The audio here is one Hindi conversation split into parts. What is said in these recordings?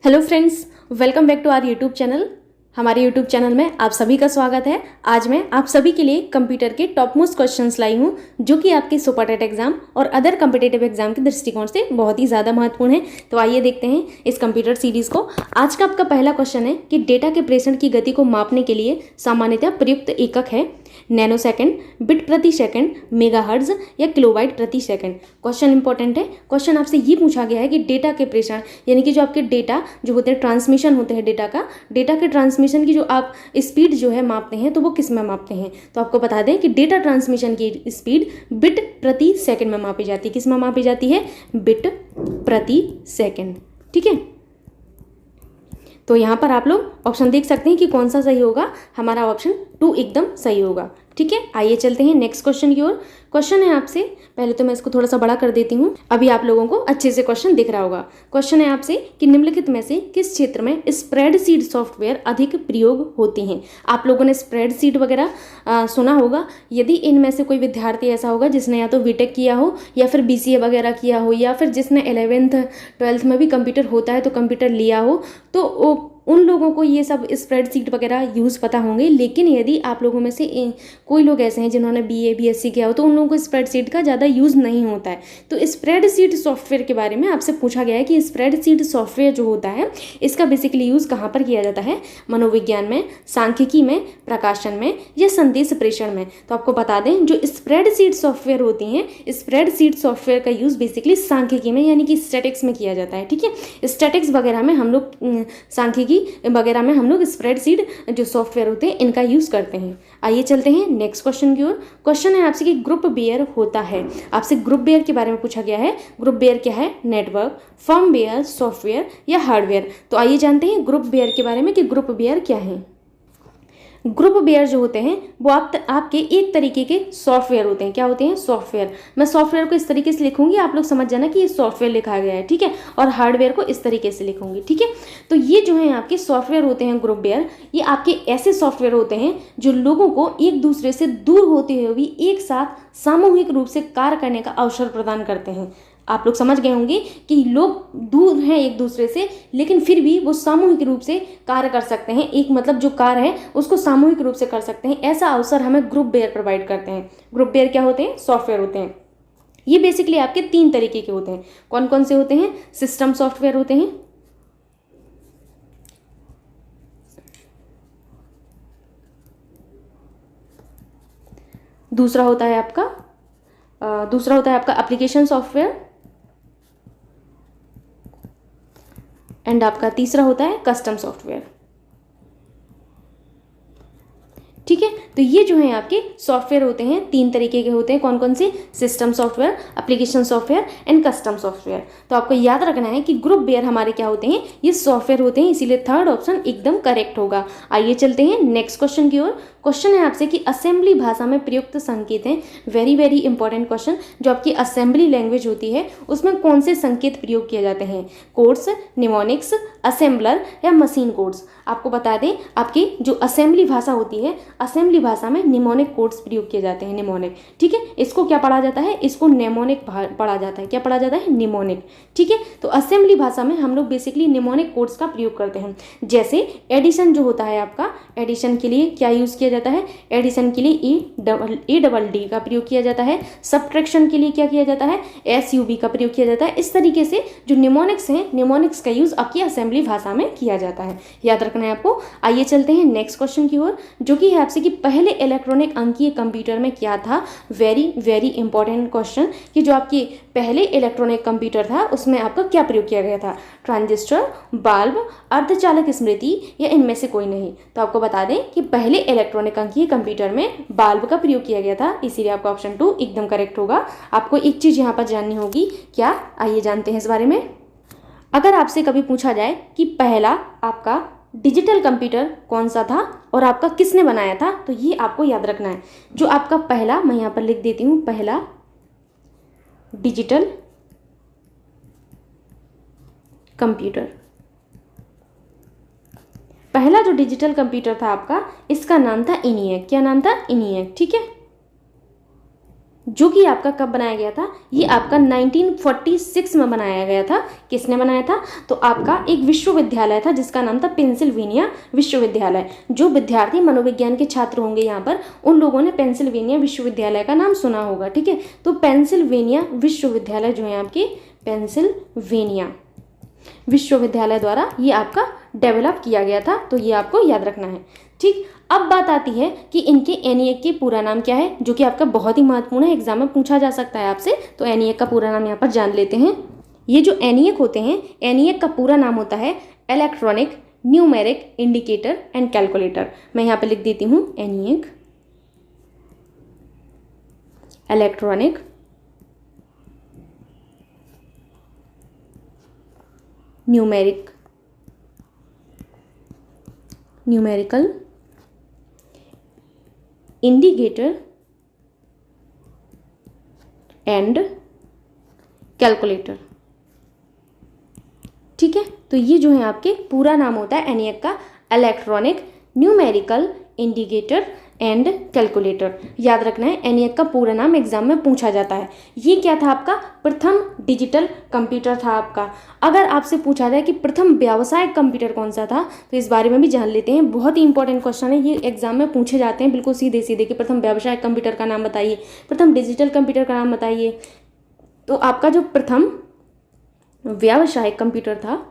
Hello friends, welcome back to our YouTube channel. हमारे यूट्यूब चैनल में आप सभी का स्वागत है। आज मैं आप सभी के लिए कंप्यूटर के टॉप मोस्ट क्वेश्चंस लाई हूँ जो कि आपके सुपर टेट एग्जाम और अदर कम्पिटेटिव एग्जाम के दृष्टिकोण से बहुत ही ज़्यादा महत्वपूर्ण है। तो आइए देखते हैं इस कंप्यूटर सीरीज़ को। आज का आपका पहला क्वेश्चन है कि डेटा के प्रेषण की गति को मापने के लिए सामान्यतः प्रयुक्त एकक है नैनो सेकंड, बिट प्रति सेकंड, मेगाहर्ट्ज या किलोबाइट प्रति सेकंड। क्वेश्चन इंपॉर्टेंट है। क्वेश्चन आपसे ये पूछा गया है कि डेटा के प्रेषण यानी कि जो आपके डेटा जो होते हैं, ट्रांसमिशन होते हैं डेटा के ट्रांसमिशन की जो आप स्पीड जो है मापते हैं तो वो किस में मापते हैं। तो आपको बता दें कि डेटा ट्रांसमिशन की स्पीड बिट प्रति सेकंड में मापी जाती है। किस में मापी जाती है? बिट प्रति सेकंड। ठीक है, तो यहाँ पर आप लोग ऑप्शन देख सकते हैं कि कौन सा सही होगा। हमारा ऑप्शन 2 एकदम सही होगा। ठीक है, आइए चलते हैं नेक्स्ट क्वेश्चन की ओर। क्वेश्चन है आपसे, पहले तो मैं इसको थोड़ा सा बड़ा कर देती हूँ, अभी आप लोगों को अच्छे से क्वेश्चन दिख रहा होगा। क्वेश्चन है आपसे कि निम्नलिखित में से किस क्षेत्र में स्प्रेडशीट सॉफ्टवेयर अधिक प्रयोग होते हैं। आप लोगों ने स्प्रेडशीट वगैरह सुना होगा। यदि इनमें से कोई विद्यार्थी ऐसा होगा जिसने या तो बीटेक किया हो या फिर बीसीए वगैरह किया हो या फिर जिसने 11th 12th में भी कंप्यूटर होता है तो कंप्यूटर लिया हो, तो उन लोगों को ये सब स्प्रेडशीट वगैरह यूज़ पता होंगे। लेकिन यदि आप लोगों में से कोई लोग ऐसे हैं जिन्होंने बीए बीएससी किया हो तो उन लोगों को स्प्रेडशीट का ज़्यादा यूज़ नहीं होता है। तो स्प्रेडशीट सॉफ्टवेयर के बारे में आपसे पूछा गया है कि स्प्रेडशीट सॉफ्टवेयर जो होता है इसका बेसिकली यूज़ कहाँ पर किया जाता है? मनोविज्ञान में, सांख्यिकी में, प्रकाशन में या संदेश प्रेषण में। तो आपको बता दें जो स्प्रेडशीट सॉफ्टवेयर होती हैं, स्प्रेडशीट सॉफ्टवेयर का यूज़ बेसिकली सांख्यिकी में यानी कि स्टैटिक्स में किया जाता है। ठीक है, स्टैटिक्स वगैरह में हम लोग सांख्यिकी वगैरह में हम लोग स्प्रेडशीट जो सॉफ्टवेयर होते हैं इनका यूज़ करते हैं। आइए चलते हैं नेक्स्ट क्वेश्चन की ओर। क्वेश्चन है आपसे कि ग्रुप बेयर होता है। आपसे ग्रुप बेयर के बारे में पूछा गया है। ग्रुप बेयर क्या है? नेटवर्क, फर्मवेयर, सॉफ्टवेयर या हार्डवेयर। तो आइए जानते हैं ग्रुप बेयर के बारे में कि ग्रुप बेयर क्या है। ग्रुप बेयर जो होते हैं वो आपके एक तरीके के सॉफ्टवेयर होते हैं। क्या होते हैं? सॉफ्टवेयर। मैं सॉफ्टवेयर को इस तरीके से लिखूंगी, आप लोग समझ जाना कि ये सॉफ्टवेयर लिखा गया है। ठीक है, और हार्डवेयर को इस तरीके से लिखूंगी। ठीक है, तो ये जो है आपके सॉफ्टवेयर होते हैं ग्रुप बेयर, ये आपके ऐसे सॉफ्टवेयर होते हैं जो लोगों को एक दूसरे से दूर होते हुए भी एक साथ सामूहिक रूप से कार्य करने का अवसर प्रदान करते हैं। आप लोग समझ गए होंगे कि लोग दूर हैं एक दूसरे से लेकिन फिर भी वो सामूहिक रूप से कार्य कर सकते हैं। एक मतलब जो कार्य है उसको सामूहिक रूप से कर सकते हैं, ऐसा अवसर हमें ग्रुप बेयर प्रोवाइड करते हैं। ग्रुप बेयर क्या होते हैं? सॉफ्टवेयर होते हैं। ये बेसिकली आपके 3 तरीके के होते हैं। कौन कौन से होते हैं? सिस्टम सॉफ्टवेयर होते हैं, दूसरा होता है आपका एप्लीकेशन सॉफ्टवेयर एंड आपका तीसरा होता है कस्टम सॉफ्टवेयर। ठीक है, तो ये जो है आपके सॉफ्टवेयर होते हैं 3 तरीके के होते हैं। कौन कौन से? System software, application software and custom software. तो आपको याद रखना है कि ग्रुप बेयर हमारे क्या होते हैं? ये सॉफ्टवेयर होते हैं, इसीलिए थर्ड ऑप्शन एकदम करेक्ट होगा। आइए चलते हैं नेक्स्ट क्वेश्चन की ओर। क्वेश्चन है आपसे कि असेंबली भाषा में प्रयुक्त संकेत हैं। Very very important question. जो आपकी असेंबली लैंग्वेज होती है उसमें कौन से संकेत प्रयोग किए जाते हैं? कोड्स, निमोनिक्स, असेंबलर या मशीन कोड्स। आपको बता दें आपकी जो असेंबली भाषा होती है, असेंबली भाषा में निमोनिक कोड्स प्रयोग किए जाते हैं। निमोनिक, ठीक है, इसको क्या पढ़ा जाता है? इसको नेमोनिक पढ़ा जाता है। क्या पढ़ा जाता है? निमोनिक। ठीक है, तो असेंबली भाषा में हम लोग बेसिकली निमोनिक कोड्स का प्रयोग करते हैं। जैसे एडिशन जो होता है आपका, एडिशन के लिए क्या यूज़ किया जाता है? एडिशन के लिए ए डबल डी का प्रयोग किया जाता है। सब्ट्रैक्शन के लिए क्या किया जाता है? SUB का प्रयोग किया जाता है। इस तरीके से जो निमोनिक्स हैं, निमोनिक्स का यूज़ आपकी असेंबली भाषा में किया जाता है। याद रखना है आपको। आइए चलते हैं नेक्स्ट क्वेश्चन की ओर, जो कि है आपसे कि पहले इलेक्ट्रॉनिक अंकीय कंप्यूटर में क्या था। वेरी वेरी इंपॉर्टेंट क्वेश्चन कि जो आपके पहले इलेक्ट्रॉनिक कंप्यूटर था उसमें आपका क्या प्रयोग किया गया था? ट्रांजिस्टर, बल्ब, अर्धचालक स्मृति या इनमें से कोई नहीं। तो आपको बता दें कि पहले इलेक्ट्रॉनिक अंकीय कंप्यूटर में बल्ब का प्रयोग किया गया था, इसीलिए आपका ऑप्शन 2 एकदम करेक्ट होगा। आपको एक चीज़ यहाँ पर जाननी होगी, क्या? आइए जानते हैं इस बारे में। अगर आपसे कभी पूछा जाए कि पहला आपका डिजिटल कंप्यूटर कौन सा था और आपका किसने बनाया था, तो ये आपको याद रखना है। जो आपका पहला, मैं यहाँ पर लिख देती हूँ, पहला डिजिटल कंप्यूटर, पहला जो डिजिटल कंप्यूटर था आपका, इसका नाम था ENIAC। क्या नाम था? ENIAC। ठीक है, जो कि आपका कब बनाया गया था, ये आपका 1946 में बनाया गया था। किसने बनाया था, तो आपका एक विश्वविद्यालय था जिसका नाम था पेंसिल्वेनिया विश्वविद्यालय। जो विद्यार्थी मनोविज्ञान के छात्र होंगे यहाँ पर, उन लोगों ने पेंसिल्वेनिया विश्वविद्यालय का नाम सुना होगा, ठीक है। तो पेंसिल्वेनिया विश्वविद्यालय जो है आपकी पेंसिल्वेनिया विश्वविद्यालय द्वारा ये आपका डेवलप किया गया था, तो ये आपको याद रखना है, ठीक। अब बात आती है कि इनके एनिएक की पूरा नाम क्या है, जो कि आपका बहुत ही महत्वपूर्ण है, एग्जाम में पूछा जा सकता है आपसे। तो एनिएक का पूरा नाम यहाँ पर जान लेते हैं। ये जो एनिएक होते हैं, एनिएक का पूरा नाम होता है electronic numeric indicator and calculator. मैं यहाँ पे लिख देती हूँ ENIAC, electronic numerical indicator and calculator, ठीक है। तो ये जो है आपके पूरा नाम होता है एनिएक का, electronic numerical indicator and calculator. याद रखना है, एनिएक का पूरा नाम एग्जाम में पूछा जाता है। ये क्या था आपका, प्रथम डिजिटल कंप्यूटर था आपका। अगर आपसे पूछा जाए कि प्रथम व्यावसायिक कंप्यूटर कौन सा था, तो इस बारे में भी जान लेते हैं। बहुत ही इंपॉर्टेंट क्वेश्चन है, ये एग्जाम में पूछे जाते हैं बिल्कुल सीधे सीधे कि प्रथम व्यावसायिक कंप्यूटर का नाम बताइए, प्रथम डिजिटल कंप्यूटर का नाम बताइए। तो आपका जो प्रथम व्यावसायिक कंप्यूटर था,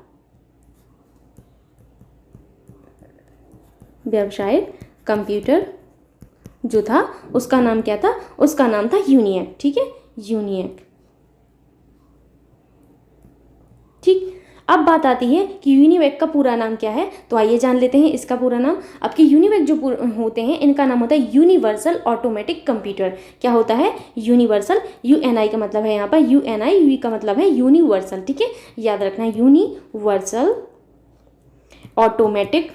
व्यावसायिक कंप्यूटर जो था उसका नाम क्या था, उसका नाम था यूनिएक, ठीक है, यूनिएक, ठीक। अब बात आती है कि यूनिवेक का पूरा नाम क्या है, तो आइए जान लेते हैं इसका पूरा नाम। आपके यूनिवेक जो होते हैं, इनका नाम होता है यूनिवर्सल ऑटोमेटिक कंप्यूटर। क्या होता है, यूनिवर्सल, यूएनआई का मतलब है यहाँ पर यूएनआई, यू का मतलब है यूनिवर्सल, ठीक है, याद रखना है, यूनिवर्सल ऑटोमेटिक,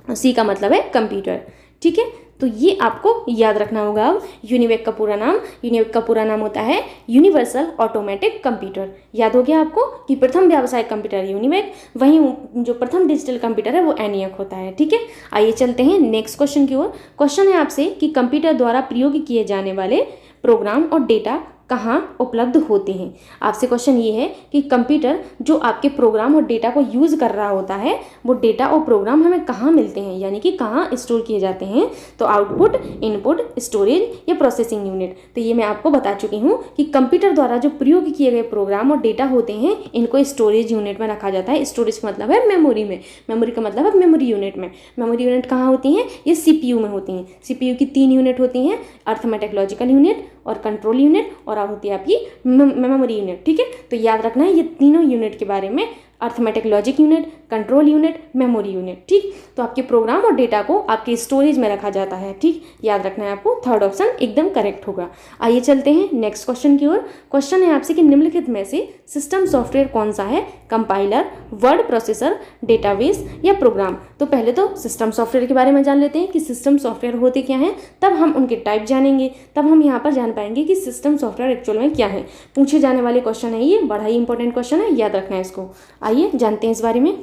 सी का मतलब है कंप्यूटर, ठीक है। तो ये आपको याद रखना होगा। अब यूनिवेक का पूरा नाम, यूनिवेक का पूरा नाम होता है यूनिवर्सल ऑटोमेटिक कंप्यूटर। याद हो गया आपको कि प्रथम व्यावसायिक कंप्यूटर यूनिवेक, वहीं जो प्रथम डिजिटल कंप्यूटर है वो एनिएक होता है, ठीक है। आइए चलते हैं नेक्स्ट क्वेश्चन की ओर। क्वेश्चन है आपसे कि कंप्यूटर द्वारा प्रयोग किए जाने वाले प्रोग्राम और डेटा कहाँ उपलब्ध होते हैं। आपसे क्वेश्चन ये है कि कंप्यूटर जो आपके प्रोग्राम और डेटा को यूज़ कर रहा होता है, वो डेटा और प्रोग्राम हमें कहाँ मिलते हैं, यानी कि कहाँ स्टोर किए जाते हैं। तो आउटपुट, इनपुट, स्टोरेज या प्रोसेसिंग यूनिट। तो ये मैं आपको बता चुकी हूँ कि कंप्यूटर द्वारा जो प्रयोग किए गए प्रोग्राम और डेटा होते हैं, इनको स्टोरेज यूनिट में रखा जाता है। स्टोरेज का मतलब है मेमोरी में, मेमोरी का मतलब है मेमोरी यूनिट में। मेमोरी यूनिट कहाँ होती हैं, ये सीपीयू में होती हैं। सीपीयू की 3 यूनिट होती हैं, अर्थमेटिक लॉजिकल यूनिट और कंट्रोल यूनिट, और होती है आपकी मेमोरी यूनिट, ठीक है। तो याद रखना है ये तीनों यूनिट के बारे में, arithmetic logic unit, control unit, memory unit, ठीक। तो आपके प्रोग्राम और डेटा को आपके स्टोरेज में रखा जाता है, ठीक। याद रखना है आपको, थर्ड ऑप्शन एकदम करेक्ट होगा। आइए चलते हैं नेक्स्ट क्वेश्चन की ओर। क्वेश्चन है आपसे कि निम्नलिखित में से सिस्टम सॉफ्टवेयर कौन सा है, कंपाइलर, वर्ड प्रोसेसर, डेटाबेस या प्रोग्राम। तो पहले तो सिस्टम सॉफ्टवेयर के बारे में जान लेते हैं कि सिस्टम सॉफ्टवेयर होते क्या हैं, तब हम उनके टाइप जानेंगे, तब हम यहाँ पर जान पाएंगे कि सिस्टम सॉफ्टवेयर एक्चुअल में क्या है। पूछे जाने वाले क्वेश्चन है, ये बड़ा ही इंपॉर्टेंट क्वेश्चन है, याद रखना है इसको। आइए जानते हैं इस बारे में।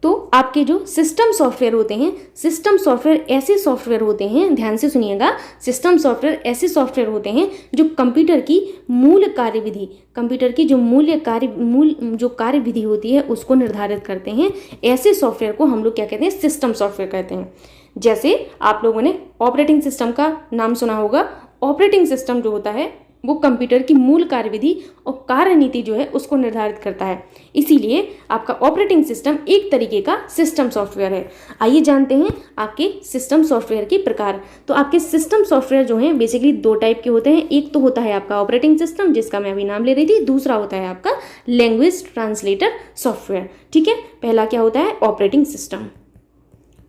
तो आपके जो सिस्टम सॉफ्टवेयर होते हैं, सिस्टम सॉफ्टवेयर ऐसे सॉफ्टवेयर होते हैं, ध्यान से सुनिएगा, सिस्टम सॉफ्टवेयर ऐसे सॉफ्टवेयर होते हैं जो कंप्यूटर की मूल कार्यविधि, कंप्यूटर की जो कार्यविधि होती है उसको निर्धारित करते हैं। ऐसे सॉफ्टवेयर को हम लोग क्या कहते हैं, सिस्टम सॉफ्टवेयर कहते हैं। जैसे आप लोगों ने ऑपरेटिंग सिस्टम का नाम सुना होगा। ऑपरेटिंग सिस्टम जो होता है वो कंप्यूटर की मूल कार्यविधि और कार्यनीति जो है उसको निर्धारित करता है, इसीलिए आपका ऑपरेटिंग सिस्टम एक तरीके का सिस्टम सॉफ्टवेयर है। आइए जानते हैं आपके सिस्टम सॉफ्टवेयर के प्रकार। तो आपके सिस्टम सॉफ्टवेयर जो हैं बेसिकली 2 टाइप के होते हैं। एक तो होता है आपका ऑपरेटिंग सिस्टम, जिसका मैं अभी नाम ले रही थी, दूसरा होता है आपका लैंग्वेज ट्रांसलेटर सॉफ्टवेयर, ठीक है। पहला क्या होता है, ऑपरेटिंग सिस्टम,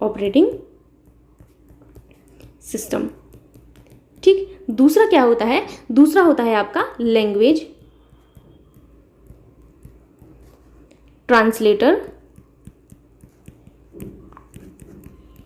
ऑपरेटिंग सिस्टम, ठीक। दूसरा क्या होता है, दूसरा होता है आपका लैंग्वेज ट्रांसलेटर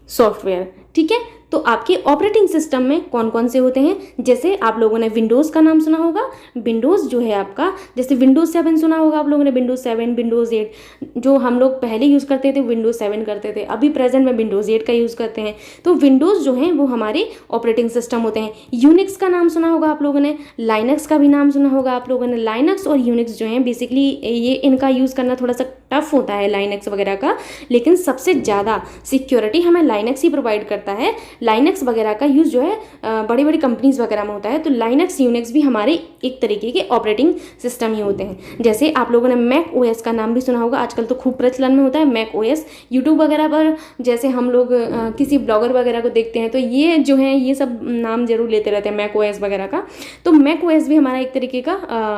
सॉफ्टवेयर, ठीक है। तो तो आपके ऑपरेटिंग सिस्टम में कौन कौन से होते हैं, जैसे आप लोगों ने विंडोज़ का नाम सुना होगा। विंडोज़ जो है आपका, जैसे विंडोज़ 7 सुना होगा आप लोगों ने, विंडोज़ 7, विंडोज़ 8, जो हम लोग पहले यूज़ करते थे विंडोज़ 7 करते थे, अभी प्रेजेंट में विंडोज़ 8 का यूज़ करते हैं। तो विंडोज़ जो हैं वो हमारे ऑपरेटिंग सिस्टम होते हैं। यूनिक्स का नाम सुना होगा आप लोगों ने, लाइनक्स का भी नाम सुना होगा आप लोगों ने। लाइनक्स और यूनिक्स जो हैं बेसिकली ये इनका यूज़ करना थोड़ा सा टफ होता है लाइनक्स वगैरह का, लेकिन सबसे ज़्यादा सिक्योरिटी हमें लाइनक्स ही प्रोवाइड करता है। लाइनक्स वगैरह का यूज़ जो है बड़ी बड़ी कंपनीज वगैरह में होता है। तो लाइनक्स यूनिक्स भी हमारे एक तरीके के ऑपरेटिंग सिस्टम ही होते हैं। जैसे आप लोगों ने मैक ओएस का नाम भी सुना होगा, आजकल तो खूब प्रचलन में होता है मैक ओएस। यूट्यूब वगैरह पर जैसे हम लोग किसी ब्लॉगर वगैरह को देखते हैं तो ये जो है ये सब नाम जरूर लेते रहते हैं मैक ओएस वगैरह का। तो मैक ओएस भी हमारा एक तरीके का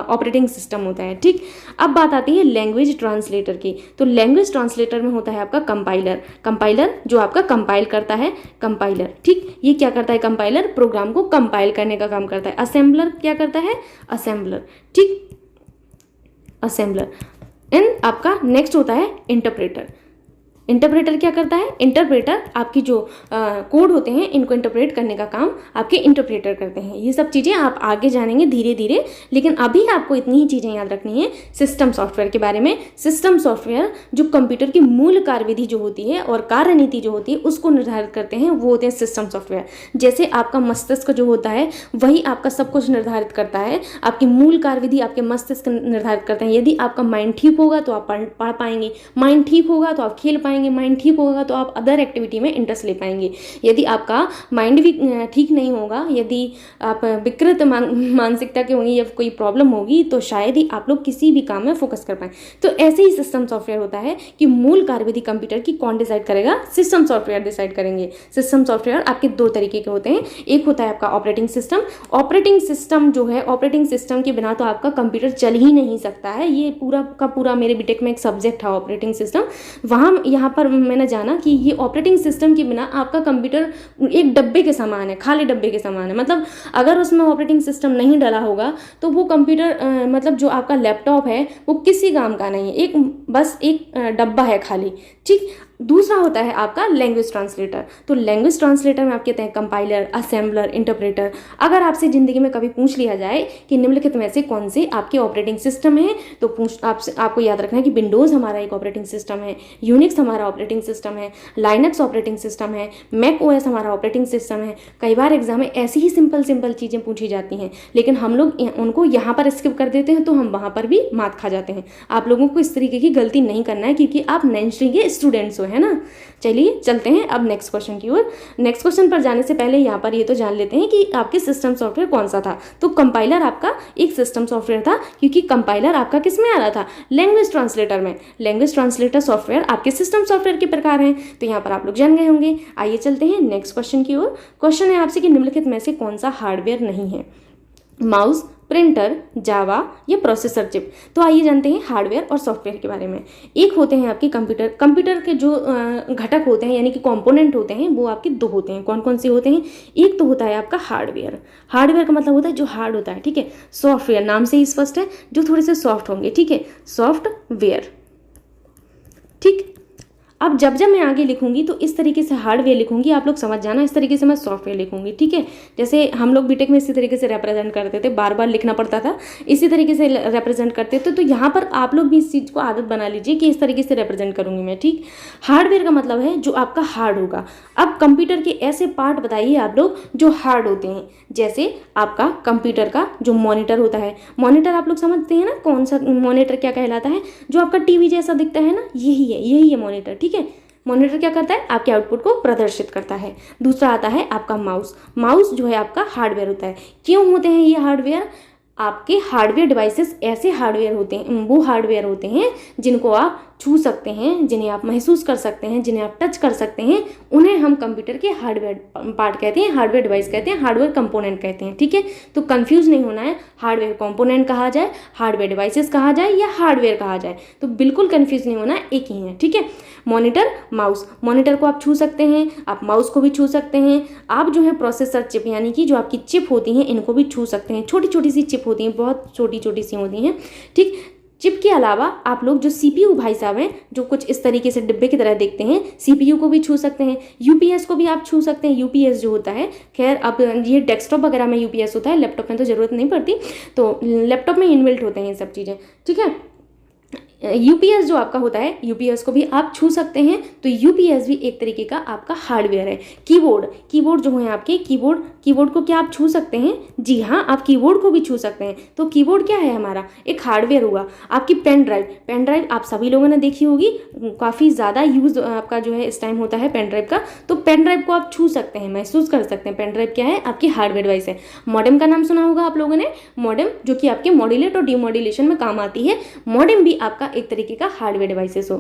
ऑपरेटिंग सिस्टम होता है। ठीक, अब बात आती है लैंग्वेज ट्रांसलेटर की। तो लैंग्वेज ट्रांसलेटर में होता है आपका कंपाइलर। कंपाइलर जो आपका कंपाइल करता है, कंपाइलर। ठीक, ये क्या करता है कंपाइलर, प्रोग्राम को कंपाइल करने का काम करता है। असेंबलर क्या करता है, असेंबलर। ठीक, असेंबलर। एंड आपका नेक्स्ट होता है इंटरप्रेटर। इंटरप्रेटर क्या करता है, इंटरप्रेटर आपकी जो कोड होते हैं इनको इंटरप्रेट करने का काम आपके इंटरप्रेटर करते हैं। ये सब चीज़ें आप आगे जानेंगे धीरे धीरे, लेकिन अभी आपको इतनी ही चीज़ें याद रखनी है सिस्टम सॉफ्टवेयर के बारे में। सिस्टम सॉफ्टवेयर जो कंप्यूटर की मूल कार्यविधि जो होती है और कार्यनीति जो होती है उसको निर्धारित करते हैं, वो होते हैं सिस्टम सॉफ्टवेयर। जैसे आपका मस्तिष्क जो होता है वही आपका सब कुछ निर्धारित करता है, आपकी मूल कार्यविधि आपके मस्तिष्क निर्धारित करते हैं। यदि आपका माइंड ठीक होगा तो आप पढ़ पाएंगे, माइंड ठीक होगा तो आप खेल पाएंगे, माइंड ठीक होगा तो आप अदर एक्टिविटी में इंटरेस्ट ले पाएंगे। यदि आपका माइंड भी ठीक नहीं होगा, यदि आप विकृत मानसिकता के होंगे या कोई प्रॉब्लम होगी, तो शायद ही आप लोग किसी भी काम में फोकस कर पाएं। तो ऐसे ही सिस्टम सॉफ्टवेयर होता है कि मूल कार्यविधि कंप्यूटर की कौन डिसाइड करेगा, सिस्टम सॉफ्टवेयर डिसाइड करेंगे। सिस्टम सॉफ्टवेयर आपके दो तरीके के होते हैं, एक होता है आपका ऑपरेटिंग सिस्टम। ऑपरेटिंग सिस्टम जो है, ऑपरेटिंग सिस्टम के बिना तो आपका कंप्यूटर चल ही नहीं सकता है। ये पूरा का पूरा मेरे बीटेक में एक सब्जेक्ट था ऑपरेटिंग सिस्टम। वहाँ यहाँ पर मैंने जाना कि ये ऑपरेटिंग सिस्टम के बिना आपका कंप्यूटर एक डब्बे के समान है, खाली डब्बे के समान है। मतलब अगर उसमें ऑपरेटिंग सिस्टम नहीं डला होगा तो वो कंप्यूटर मतलब जो आपका लैपटॉप है वो किसी काम का नहीं है, बस एक डब्बा है खाली। ठीक, दूसरा होता है आपका लैंग्वेज ट्रांसलेटर। तो लैंग्वेज ट्रांसलेटर में आप कहते हैं कंपाइलर, असेंबलर, इंटरप्रेटर। अगर आपसे ज़िंदगी में कभी पूछ लिया जाए कि निम्नलिखित में से कौन से आपके ऑपरेटिंग सिस्टम है, तो आपको याद रखना है कि विंडोज़ हमारा एक ऑपरेटिंग सिस्टम है, यूनिक्स हमारा ऑपरेटिंग सिस्टम है, लाइनक्स ऑपरेटिंग सिस्टम है, मैक ओएस हमारा ऑपरेटिंग सिस्टम है। कई बार एग्जाम में ऐसी ही सिंपल चीज़ें पूछी जाती हैं, लेकिन हम लोग उनको यहाँ पर स्किप कर देते हैं तो हम वहाँ पर भी मात खा जाते हैं। आप लोगों को इस तरीके की गलती नहीं करना है क्योंकि आप 9th के स्टूडेंट्स हो, है ना। चलिए चलते हैं अब नेक्स्ट क्वेश्चन की ओर। नेक्स्ट क्वेश्चन पर जाने से पहले यहाँ पर ये तो जान लेते हैं कि आपके सिस्टम सॉफ्टवेयर कौन सा था। तो कंपाइलर आपका एक सिस्टम सॉफ्टवेयर था, क्योंकि कंपाइलर आपका किस में आ रहा था, लैंग्वेज ट्रांसलेटर में। लैंग्वेज ट्रांसलेटर सॉफ्टवेयर आपके सिस्टम सॉफ्टवेयर के प्रकार हैं, तो यहाँ पर आप लोग जान गए होंगे। आइए चलते हैं नेक्स्ट क्वेश्चन की ओर। क्वेश्चन है आपसे कि निम्नलिखित में से कौन सा हार्डवेयर नहीं है, माउस, प्रिंटर, जावा या प्रोसेसर चिप। तो आइए जानते हैं हार्डवेयर और सॉफ्टवेयर के बारे में। एक होते हैं आपके कंप्यूटर के जो घटक होते हैं यानी कि कंपोनेंट होते हैं, वो आपके दो होते हैं। कौन कौन से होते हैं, एक तो होता है आपका हार्डवेयर। हार्डवेयर का मतलब होता है जो हार्ड होता है, ठीक है। सॉफ्टवेयर नाम से ही स्पष्ट है, जो थोड़े से सॉफ्ट होंगे, ठीक है, सॉफ्टवेयर। ठीक, अब जब मैं आगे लिखूंगी तो इस तरीके से हार्डवेयर लिखूंगी, आप लोग समझ जाना। इस तरीके से मैं सॉफ्टवेयर लिखूंगी, ठीक है। जैसे हम लोग बीटेक में इसी तरीके से रिप्रेजेंट करते थे, बार बार लिखना पड़ता था, इसी तरीके से रिप्रेजेंट करते थे। तो यहाँ पर आप लोग भी इस चीज़ को आदत बना लीजिए कि इस तरीके से रिप्रेजेंट करूंगी मैं, ठीक। हार्डवेयर का मतलब है जो आपका हार्ड होगा। अब कंप्यूटर के ऐसे पार्ट बताइए आप लोग जो हार्ड होते हैं, जैसे आपका कंप्यूटर का जो मॉनिटर होता है। मॉनिटर आप लोग समझते हैं ना, कौन सा मॉनिटर क्या कहलाता है, जो आपका टीवी जैसा दिखता है ना, यही है मॉनिटर, ठीक है। मॉनिटर क्या करता है, आपके आउटपुट को प्रदर्शित करता है। दूसरा आता है आपका माउस। माउस जो है आपका हार्डवेयर होता है। क्यों होते हैं ये हार्डवेयर, आपके हार्डवेयर डिवाइसेस ऐसे हार्डवेयर होते हैं, वो हार्डवेयर होते हैं जिनको आप छू सकते हैं, जिन्हें आप महसूस कर सकते हैं, जिन्हें आप टच कर सकते हैं, उन्हें हम कंप्यूटर के हार्डवेयर पार्ट कहते हैं, हार्डवेयर डिवाइस कहते हैं, हार्डवेयर कंपोनेंट कहते हैं, ठीक है। तो कंफ्यूज नहीं होना है, हार्डवेयर कंपोनेंट कहा जाए, हार्डवेयर डिवाइसेस कहा जाए या हार्डवेयर कहा जाए, तो बिल्कुल कंफ्यूज नहीं होना है, एक ही है, ठीक है। Monitor, mouse. मॉनिटर को आप छू सकते हैं, आप माउस को भी छू सकते हैं। आप जो है प्रोसेसर चिप यानी कि जो आपकी चिप होती हैं इनको भी छू सकते हैं। छोटी छोटी सी चिप होती हैं, बहुत छोटी छोटी सी होती हैं, ठीक। चिप के अलावा आप लोग जो CPU भाई साहब हैं, जो कुछ इस तरीके से डिब्बे की तरह देखते हैं, CPU को भी छू सकते हैं, UPS को भी आप छू सकते हैं। UPS जो होता है, खैर अब ये डेस्कटॉप वगैरह में UPS होता है, लैपटॉप में तो ज़रूरत नहीं पड़ती, तो लैपटॉप में इनबिल्ट होते हैं ये सब चीज़ें, ठीक है। UPS जो आपका होता है, UPS को भी आप छू सकते हैं। तो UPS भी एक तरीके का आपका हार्डवेयर है। कीबोर्ड जो है आपके, कीबोर्ड को क्या आप छू सकते हैं? जी हाँ, आप कीबोर्ड को भी छू सकते हैं। तो कीबोर्ड क्या है हमारा? एक हार्डवेयर हुआ। आपकी पेन ड्राइव आप सभी लोगों ने देखी होगी, काफ़ी ज़्यादा यूज आपका जो है इस टाइम होता है पेन ड्राइव का। तो पेन ड्राइव को आप छू सकते हैं, महसूस कर सकते हैं। पेन ड्राइव क्या है? आपकी हार्डवेयर डिवाइस है। मॉडेम का नाम सुना होगा आप लोगों ने, मॉडेम, जो कि आपके मॉड्यूलेट और डीमॉड्यूलेशन में काम आती है। मॉडेम भी आपका एक तरीके का हार्डवेयर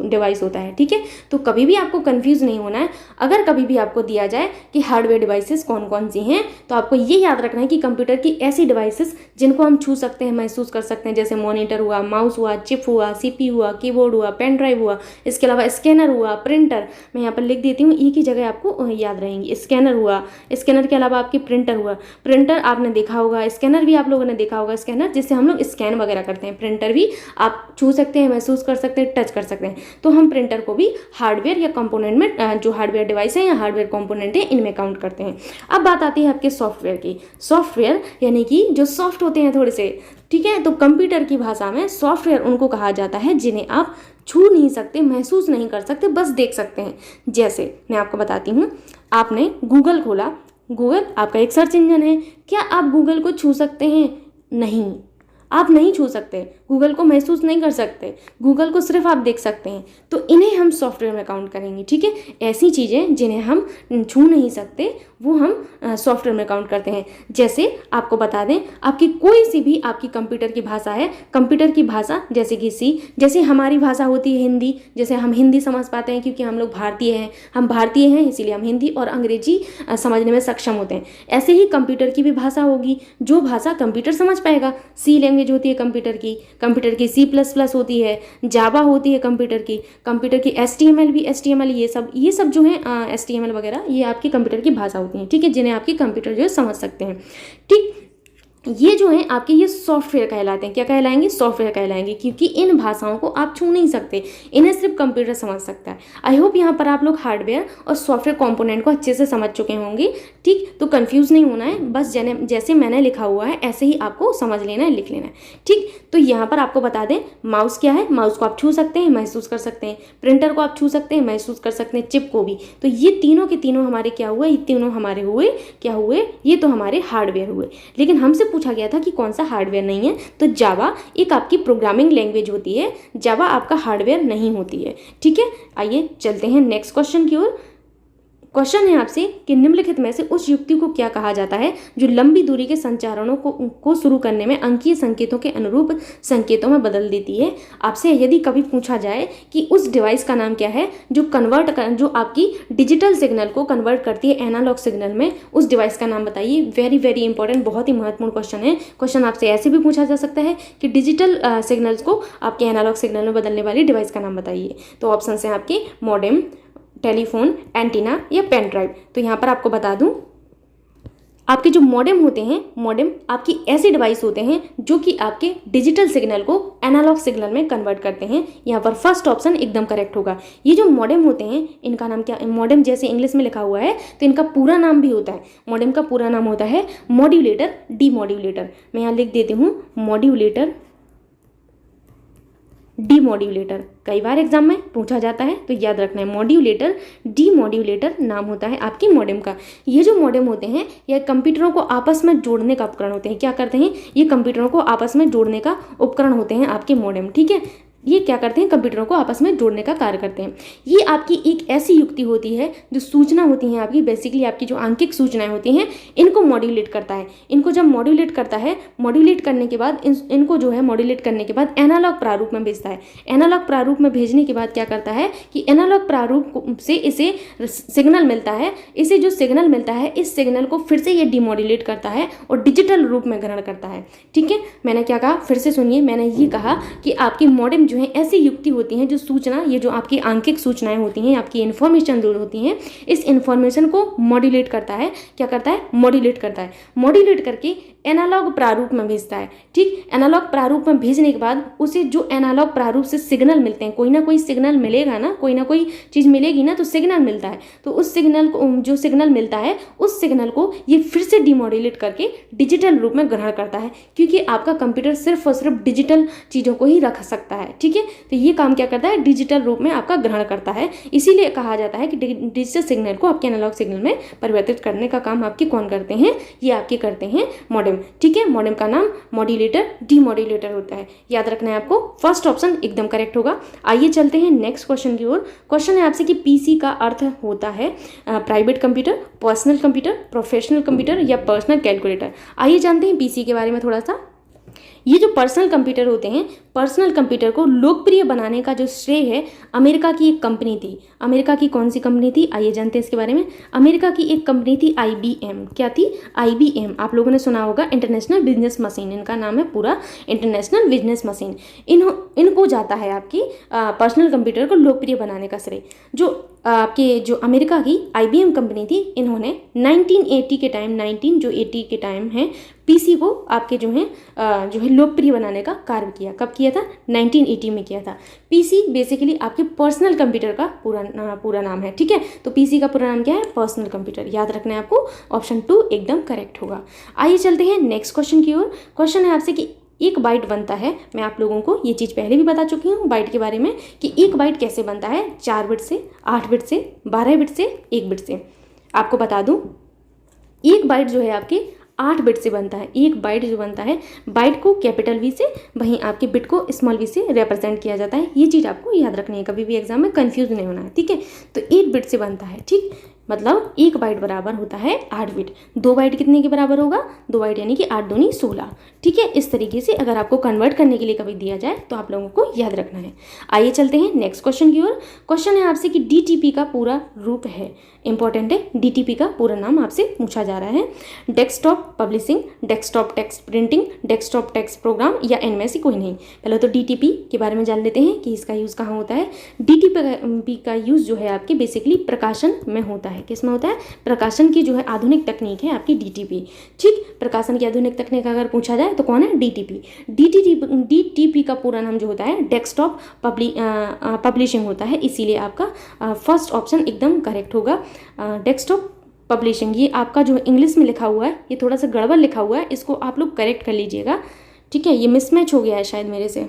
डिवाइस होता है, ठीक है। तो कभी भी आपको कंफ्यूज नहीं होना है। अगर कभी भी आपको दिया जाए कि हार्डवेयर डिवाइसेस कौन कौन सी हैं, तो आपको ये याद रखना है कि कंप्यूटर की ऐसी डिवाइसेस जिनको हम छू सकते हैं, महसूस कर सकते हैं, जैसे मॉनिटर हुआ, माउस हुआ, चिप हुआ, CPU हुआ, कीबोर्ड हुआ, पेन ड्राइव हुआ, इसके अलावा स्कैनर हुआ, प्रिंटर, मैं यहाँ पर लिख देती हूँ, एक ही जगह आपको याद रहेंगी। स्कैनर हुआ, स्कैनर के अलावा आपकी प्रिंटर हुआ, प्रिंटर आपने देखा होगा, स्कैनर भी आप लोगों ने देखा होगा, स्कैनर जिससे हम लोग स्कैन वगैरह करते हैं। प्रिंटर भी आप छू सकते हैं, महसूस कर सकते हैं, टच कर सकते हैं। तो हम प्रिंटर को भी हार्डवेयर या कंपोनेंट में, जो हार्डवेयर डिवाइस है या हार्डवेयर कंपोनेंट है, इनमें काउंट करते हैं। अब बात आती है आपके सॉफ्टवेयर की। सॉफ्टवेयर यानी कि जो सॉफ्ट होते हैं थोड़े से, ठीक है। तो कंप्यूटर की भाषा में सॉफ्टवेयर उनको कहा जाता है जिन्हें आप छू नहीं सकते, महसूस नहीं कर सकते, बस देख सकते हैं। जैसे मैं आपको बताती हूँ, आपने गूगल खोला, गूगल आपका एक सर्च इंजन है। क्या आप गूगल को छू सकते हैं? नहीं, आप नहीं छू सकते, गूगल को महसूस नहीं कर सकते, गूगल को सिर्फ आप देख सकते हैं। तो इन्हें हम सॉफ्टवेयर में काउंट करेंगे, ठीक है। ऐसी चीज़ें जिन्हें हम छू नहीं सकते वो हम सॉफ्टवेयर में काउंट करते हैं। जैसे आपको बता दें, आपकी कोई सी भी आपकी कंप्यूटर की भाषा है, कंप्यूटर की भाषा जैसे कि सी, जैसे हमारी भाषा होती है हिंदी, जैसे हम हिंदी समझ पाते हैं क्योंकि हम लोग भारतीय हैं, हम भारतीय हैं इसीलिए हम हिंदी और अंग्रेजी समझने में सक्षम होते हैं। ऐसे ही कंप्यूटर की भी भाषा होगी, जो भाषा कंप्यूटर समझ पाएगा। सी लैंग्वेज होती है कंप्यूटर की C++ होती है, जावा होती है कंप्यूटर की HTML भी, HTML ये सब जो है HTML वगैरह, ये आपकी कंप्यूटर की भाषा होती है, ठीक है, जिन्हें आपकी कंप्यूटर जो है समझ सकते हैं, ठीक। ये जो है आपके, ये सॉफ्टवेयर कहलाते हैं। क्या कहलाएंगे? सॉफ्टवेयर कहलाएंगे, क्योंकि इन भाषाओं को आप छू नहीं सकते, इन्हें सिर्फ कंप्यूटर समझ सकता है। आई होप यहाँ पर आप लोग हार्डवेयर और सॉफ्टवेयर कंपोनेंट को अच्छे से समझ चुके होंगे, ठीक। तो कंफ्यूज नहीं होना है, बस जैसे मैंने लिखा हुआ है ऐसे ही आपको समझ लेना है, लिख लेना है, ठीक। तो यहाँ पर आपको बता दें, माउस क्या है? माउस को आप छू सकते हैं, महसूस कर सकते हैं। प्रिंटर को आप छू सकते हैं, महसूस कर सकते हैं। चिप को भी। तो ये तीनों के तीनों हमारे क्या हुए? ये तीनों हमारे हुए क्या हुए? ये तो हमारे हार्डवेयर हुए। लेकिन हमसे पूछा गया था कि कौन सा हार्डवेयर नहीं है, तो जावा एक आपकी प्रोग्रामिंग लैंग्वेज होती है, जावा आपका हार्डवेयर नहीं होती है, ठीक है। आइए चलते हैं नेक्स्ट क्वेश्चन की ओर। क्वेश्चन है आपसे कि निम्नलिखित में से उस युक्ति को क्या कहा जाता है जो लंबी दूरी के संचारणों को शुरू करने में अंकीय संकेतों के अनुरूप संकेतों में बदल देती है। आपसे यदि कभी पूछा जाए कि उस डिवाइस का नाम क्या है जो आपकी डिजिटल सिग्नल को कन्वर्ट करती है एनालॉग सिग्नल में, उस डिवाइस का नाम बताइए। वेरी वेरी इंपॉर्टेंट, बहुत ही महत्वपूर्ण क्वेश्चन है। क्वेश्चन आपसे ऐसे भी पूछा जा सकता है कि डिजिटल सिग्नल्स को आपके एनालॉग सिग्नल में बदलने वाली डिवाइस का नाम बताइए। तो ऑप्शन है आपके मॉडेम, टेलीफोन, एंटीना या पेन ड्राइव। तो यहाँ पर आपको बता दूं, आपके जो मॉडेम होते हैं, मॉडेम आपकी ऐसी डिवाइस होते हैं जो कि आपके डिजिटल सिग्नल को एनालॉग सिग्नल में कन्वर्ट करते हैं। यहाँ पर फर्स्ट ऑप्शन एकदम करेक्ट होगा। ये जो मॉडेम होते हैं, इनका नाम क्या? मॉडेम जैसे इंग्लिश में लिखा हुआ है तो इनका पूरा नाम भी होता है। मॉडेम का पूरा नाम होता है मॉड्यूलेटर, डीमॉड्यूलेटर। मैं यहाँ लिख देती हूँ मॉड्यूलेटर, डीमॉड्यूलेटर। कई बार एग्जाम में पूछा जाता है तो याद रखना है, मॉड्यूलेटर, डीमॉड्यूलेटर नाम होता है आपकी मॉडेम का। ये जो मॉडेम होते हैं ये कंप्यूटरों को आपस में जोड़ने का उपकरण होते हैं। क्या करते हैं? ये कंप्यूटरों को आपस में जोड़ने का उपकरण होते हैं आपके मॉडेम, ठीक है। ये क्या करते हैं? कंप्यूटरों को आपस में जोड़ने का कार्य करते हैं। ये आपकी एक ऐसी युक्ति होती है जो सूचना होती है आपकी, बेसिकली आपकी जो आंकिक सूचनाएं होती हैं, इनको मॉड्यूलेट करता है। इनको जब मॉड्यूलेट करता है, मॉड्यूलेट करने के बाद इनको जो है मॉड्यूलेट करने के बाद एनालॉग प्रारूप में भेजता है। एनालॉग प्रारूप में भेजने के बाद क्या करता है कि एनालॉग प्रारूप से इसे सिग्नल मिलता है। इसे जो सिग्नल मिलता है, इस सिग्नल को फिर से ये डिमॉड्यूलेट करता है और डिजिटल रूप में ग्रहण करता है, ठीक है। मैंने क्या कहा? फिर से सुनिए, मैंने ये कहा कि आपकी मॉडेम जो जो है ऐसी युक्ति होती हैं जो सूचना, ये जो आपकी आंकिक सूचनाएं होती हैं, आपकी इन्फॉर्मेशन जो होती हैं, इस इन्फॉर्मेशन को मॉड्यूलेट करता है। क्या करता है? मॉड्यूलेट करता है। मॉड्यूलेट करके एनालॉग प्रारूप में भेजता है। ठीक, एनालॉग प्रारूप में भेजने के बाद उसे जो एनालॉग प्रारूप से सिग्नल मिलते हैं, कोई ना कोई सिग्नल मिलेगा ना, कोई ना कोई चीज़ मिलेगी ना, तो सिग्नल मिलता है। तो उस सिग्नल को, जो सिग्नल मिलता है, उस सिग्नल को ये फिर से डिमॉड्यूलेट करके डिजिटल रूप में ग्रहण करता है, क्योंकि आपका कंप्यूटर सिर्फ और सिर्फ डिजिटल चीज़ों को ही रख सकता है। ठीक है, तो ये काम क्या करता है? डिजिटल रूप में आपका ग्रहण करता है। इसीलिए कहा जाता है कि डिजिटल सिग्नल को आपके एनालॉग सिग्नल में परिवर्तित करने का काम आपके कौन करते हैं? ये आपके करते हैं मॉडेम। ठीक है, मॉडेम का नाम मॉड्यूलेटर, डीमॉड्यूलेटर होता है। याद रखना है आपको, फर्स्ट ऑप्शन एकदम करेक्ट होगा। आइए चलते हैं नेक्स्ट क्वेश्चन की ओर। क्वेश्चन है आपसे कि पीसी का अर्थ होता है private computer, personal computer, professional computer या पर्सनल कैलकुलेटर। आइए जानते हैं पीसी के बारे में थोड़ा सा। ये जो पर्सनल कंप्यूटर होते हैं, पर्सनल कंप्यूटर को लोकप्रिय बनाने का जो श्रेय है, अमेरिका की एक कंपनी थी। अमेरिका की कौन सी कंपनी थी? आइए जानते हैं इसके बारे में। अमेरिका की एक कंपनी थी IBM। क्या थी? IBM। आप लोगों ने सुना होगा, इंटरनेशनल बिजनेस मशीन, इनका नाम है पूरा, इंटरनेशनल बिजनेस मशीन। इनको जाता है आपकी पर्सनल कंप्यूटर को लोकप्रिय बनाने का श्रेय। जो आपके जो अमेरिका की IBM कंपनी थी, इन्होंने 1980 के टाइम, 1980 के टाइम है, पीसी को आपके जो है लोकप्रिय बनाने का कार्य किया। कब किया था? 1980 में किया था। पीसी बेसिकली आपके पर्सनल कंप्यूटर का पूरा नाम है। ठीक है, तो पीसी का पूरा नाम क्या है? Personal computer. याद रखना है आपको, ऑप्शन 2 एकदम करेक्ट होगा। आइए चलते हैं नेक्स्ट क्वेश्चन की ओर। क्वेश्चन है आपसे कि एक बाइट बनता है, मैं आप लोगों को ये चीज़ पहले भी बता चुकी हूँ बाइट के बारे में, कि एक बाइट कैसे बनता है? 4 बिट से, 8 बिट से, 12 बिट से, 1 बिट से। आपको बता दूँ, एक बाइट जो है आपके 8 बिट से बनता है। एक बाइट जो बनता है, बाइट को कैपिटल वी से, वहीं आपके बिट को स्मॉल वी से रिप्रेजेंट किया जाता है। ये चीज़ आपको याद रखनी है, कभी भी एग्जाम में कंफ्यूज नहीं होना है। ठीक है, तो 1 बिट से बनता है। ठीक, मतलब 1 बाइट बराबर होता है 8 बिट। 2 बाइट कितने के बराबर होगा? 2 बाइट यानी कि 8 दूनी 16। ठीक है, इस तरीके से अगर आपको कन्वर्ट करने के लिए कभी दिया जाए तो आप लोगों को याद रखना है। आइए चलते हैं नेक्स्ट क्वेश्चन की ओर। क्वेश्चन है आपसे कि DTP का पूरा रूप है, इंपॉर्टेंट है, DTP का पूरा नाम आपसे पूछा जा रहा है। Desktop publishing, desktop text printing, desktop text program या इनमें से कोई नहीं। पहले तो DTP के बारे में जान लेते हैं कि इसका यूज़ कहाँ होता है। DTP का यूज़ जो है आपके बेसिकली प्रकाशन में होता है। किस में होता है? प्रकाशन की जो है आधुनिक तकनीक है आपकी DTP। ठीक, प्रकाशन की आधुनिक तकनीक अगर पूछा जाए तो कौन है? DTP। DTP का पूरा नाम जो होता है डेस्कटॉप पब्लिशिंग होता है, इसीलिए आपका फर्स्ट ऑप्शन एकदम करेक्ट होगा, डेस्कटॉप पब्लिशिंग। ये आपका जो इंग्लिश में लिखा हुआ है, ये थोड़ा सा गड़बड़ लिखा हुआ है, इसको आप लोग करेक्ट कर लीजिएगा। ठीक है, ये मिसमैच हो गया है शायद मेरे से,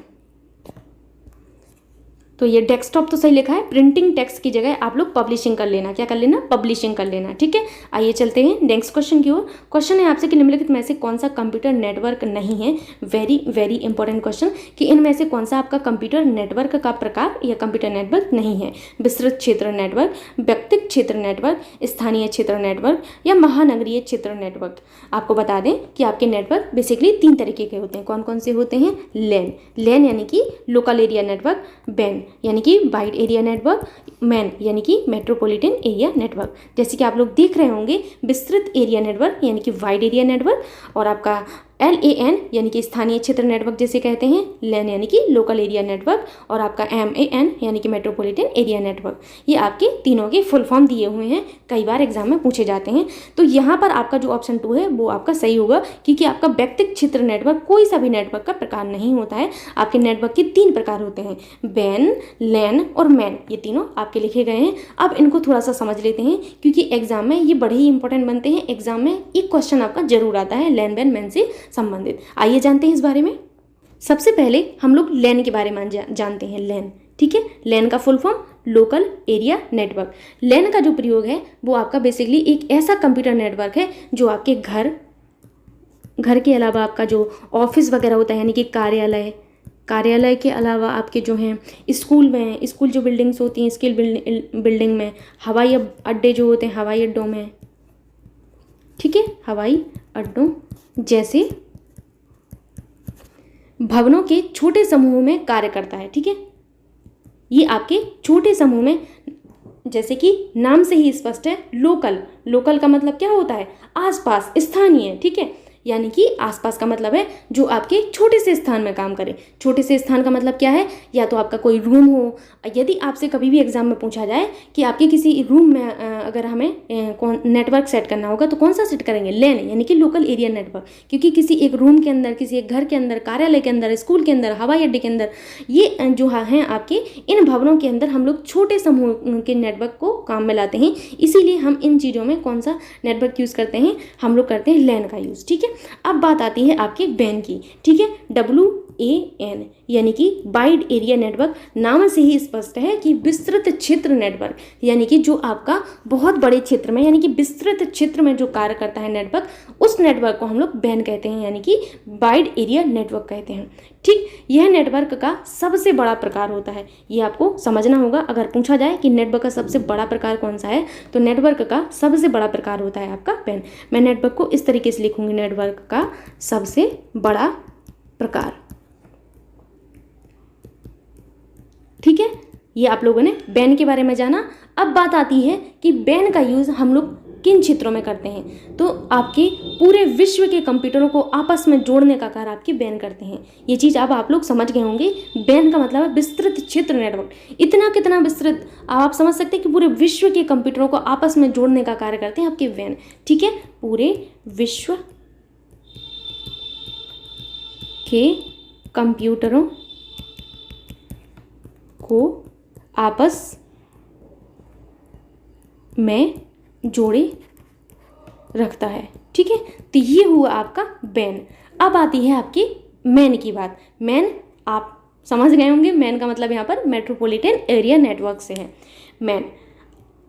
तो ये डेस्कटॉप तो सही लिखा है, प्रिंटिंग टेक्स्ट की जगह आप लोग पब्लिशिंग कर लेना। क्या कर लेना? पब्लिशिंग कर लेना। ठीक है, आइए चलते हैं नेक्स्ट क्वेश्चन की ओर। क्वेश्चन है आपसे कि निम्नलिखित में से कौन सा कंप्यूटर नेटवर्क नहीं है? वेरी वेरी इंपॉर्टेंट क्वेश्चन, कि इनमें से कौन सा आपका कंप्यूटर नेटवर्क का प्रकार या कंप्यूटर नेटवर्क नहीं है? विस्तृत क्षेत्र नेटवर्क, व्यक्तिगत क्षेत्र नेटवर्क, स्थानीय क्षेत्र नेटवर्क या महानगरीय क्षेत्र नेटवर्क। आपको बता दें कि आपके नेटवर्क बेसिकली 3 तरीके के होते हैं। कौन कौन से होते हैं? लैन यानी कि लोकल एरिया नेटवर्क, बैन यानी कि वाइड एरिया नेटवर्क, मैन यानी कि मेट्रोपॉलिटन एरिया नेटवर्क। जैसे कि आप लोग देख रहे होंगे, विस्तृत एरिया नेटवर्क यानी कि वाइड एरिया नेटवर्क, और आपका LAN यानी कि स्थानीय क्षेत्र नेटवर्क जैसे कहते हैं, लैन यानी कि लोकल एरिया नेटवर्क, और आपका MAN यानी कि मेट्रोपॉलिटन एरिया नेटवर्क। ये आपके तीनों के फुल फॉर्म दिए हुए हैं, कई बार एग्जाम में पूछे जाते हैं। तो यहाँ पर आपका जो ऑप्शन 2 है वो आपका सही होगा, क्योंकि आपका व्यक्तिगत क्षेत्र नेटवर्क कोई सा भी नेटवर्क का प्रकार नहीं होता है। आपके नेटवर्क के 3 प्रकार होते हैं, बैन, लैन और मैन, ये तीनों आपके लिखे गए हैं। अब इनको थोड़ा सा समझ लेते हैं, क्योंकि एग्जाम में ये बड़े ही इंपॉर्टेंट बनते हैं। एग्जाम में एक क्वेश्चन आपका जरूर आता है लैन, बैन, मैन से संबंधित। आइए जानते हैं इस बारे में। सबसे पहले हम लोग लैन के बारे में जानते हैं। लैन, ठीक है, लैन का full form local area network. LAN का जो प्रयोग है वो आपका बेसिकली एक ऐसा कंप्यूटर नेटवर्क है जो आपके घर के अलावा आपका जो ऑफिस वगैरह होता है, यानी कि कार्यालय के अलावा आपके जो हैं स्कूल में, स्कूल जो बिल्डिंग्स होती हैं, स्किल बिल्डिंग में, हवाई अड्डे जो होते हैं, हवाई अड्डों में, ठीक है, हवाई अड्डों जैसे भवनों के छोटे समूह में कार्य करता है। ठीक है, ये आपके छोटे समूह में, जैसे कि नाम से ही स्पष्ट है, लोकल का मतलब क्या होता है? आसपास, स्थानीय। ठीक है, यानी कि आसपास का मतलब है जो आपके छोटे से स्थान में काम करे। छोटे से स्थान का मतलब क्या है, या तो आपका कोई रूम हो। यदि आपसे कभी भी एग्जाम में पूछा जाए कि आपके किसी रूम में अगर हमें नेटवर्क सेट करना होगा तो कौन सा सेट करेंगे, लैन यानी कि लोकल एरिया नेटवर्क, क्योंकि किसी एक रूम के अंदर, किसी एक घर के अंदर, कार्यालय के अंदर, स्कूल के अंदर, हवाई अड्डे के अंदर, ये जो हैं आपके इन भवनों के अंदर हम लोग छोटे समूह के नेटवर्क को काम में लाते हैं। इसीलिए हम इन चीज़ों में कौन सा नेटवर्क यूज़ करते हैं, हम लोग करते हैं लैन का यूज़। ठीक है, अब बात आती है आपके बैन की। ठीक है, WAN यानी कि वाइड एरिया नेटवर्क, नाम से ही स्पष्ट है कि विस्तृत क्षेत्र नेटवर्क, यानी कि जो आपका बहुत बड़े क्षेत्र में यानी कि विस्तृत क्षेत्र में जो कार्य करता है नेटवर्क, उस नेटवर्क को हम लोग बैन कहते हैं, यानी कि वाइड एरिया नेटवर्क कहते हैं। ठीक, यह नेटवर्क का सबसे बड़ा प्रकार होता है, ये आपको समझना होगा। अगर पूछा जाए कि नेटवर्क का सबसे बड़ा प्रकार कौन सा है, तो नेटवर्क का सबसे बड़ा प्रकार होता है आपका बैन। मैं नेटवर्क को इस तरीके से लिखूंगी, नेटवर्क का सबसे बड़ा प्रकार। ठीक है, ये आप लोगों ने बैन के बारे में जाना। अब बात आती है कि बैन का यूज़ हम लोग किन क्षेत्रों में करते हैं। तो आपके पूरे विश्व के कंप्यूटरों को आपस में जोड़ने का कार्य आपके बैन करते हैं। ये चीज़ अब आप लोग समझ गए होंगे। बैन का मतलब है विस्तृत क्षेत्र नेटवर्क। इतना कितना विस्तृत, आप समझ सकते हैं कि पूरे विश्व के कंप्यूटरों को आपस में जोड़ने का कार्य करते हैं आपके बैन। ठीक है, पूरे विश्व के कंप्यूटरों को आपस में जोड़े रखता है। ठीक है, तो ये हुआ आपका बैन। अब आती है आपकी मैन की बात। मैन आप समझ गए होंगे, मैन का मतलब यहाँ पर मेट्रोपॉलिटन एरिया नेटवर्क से है। मैन,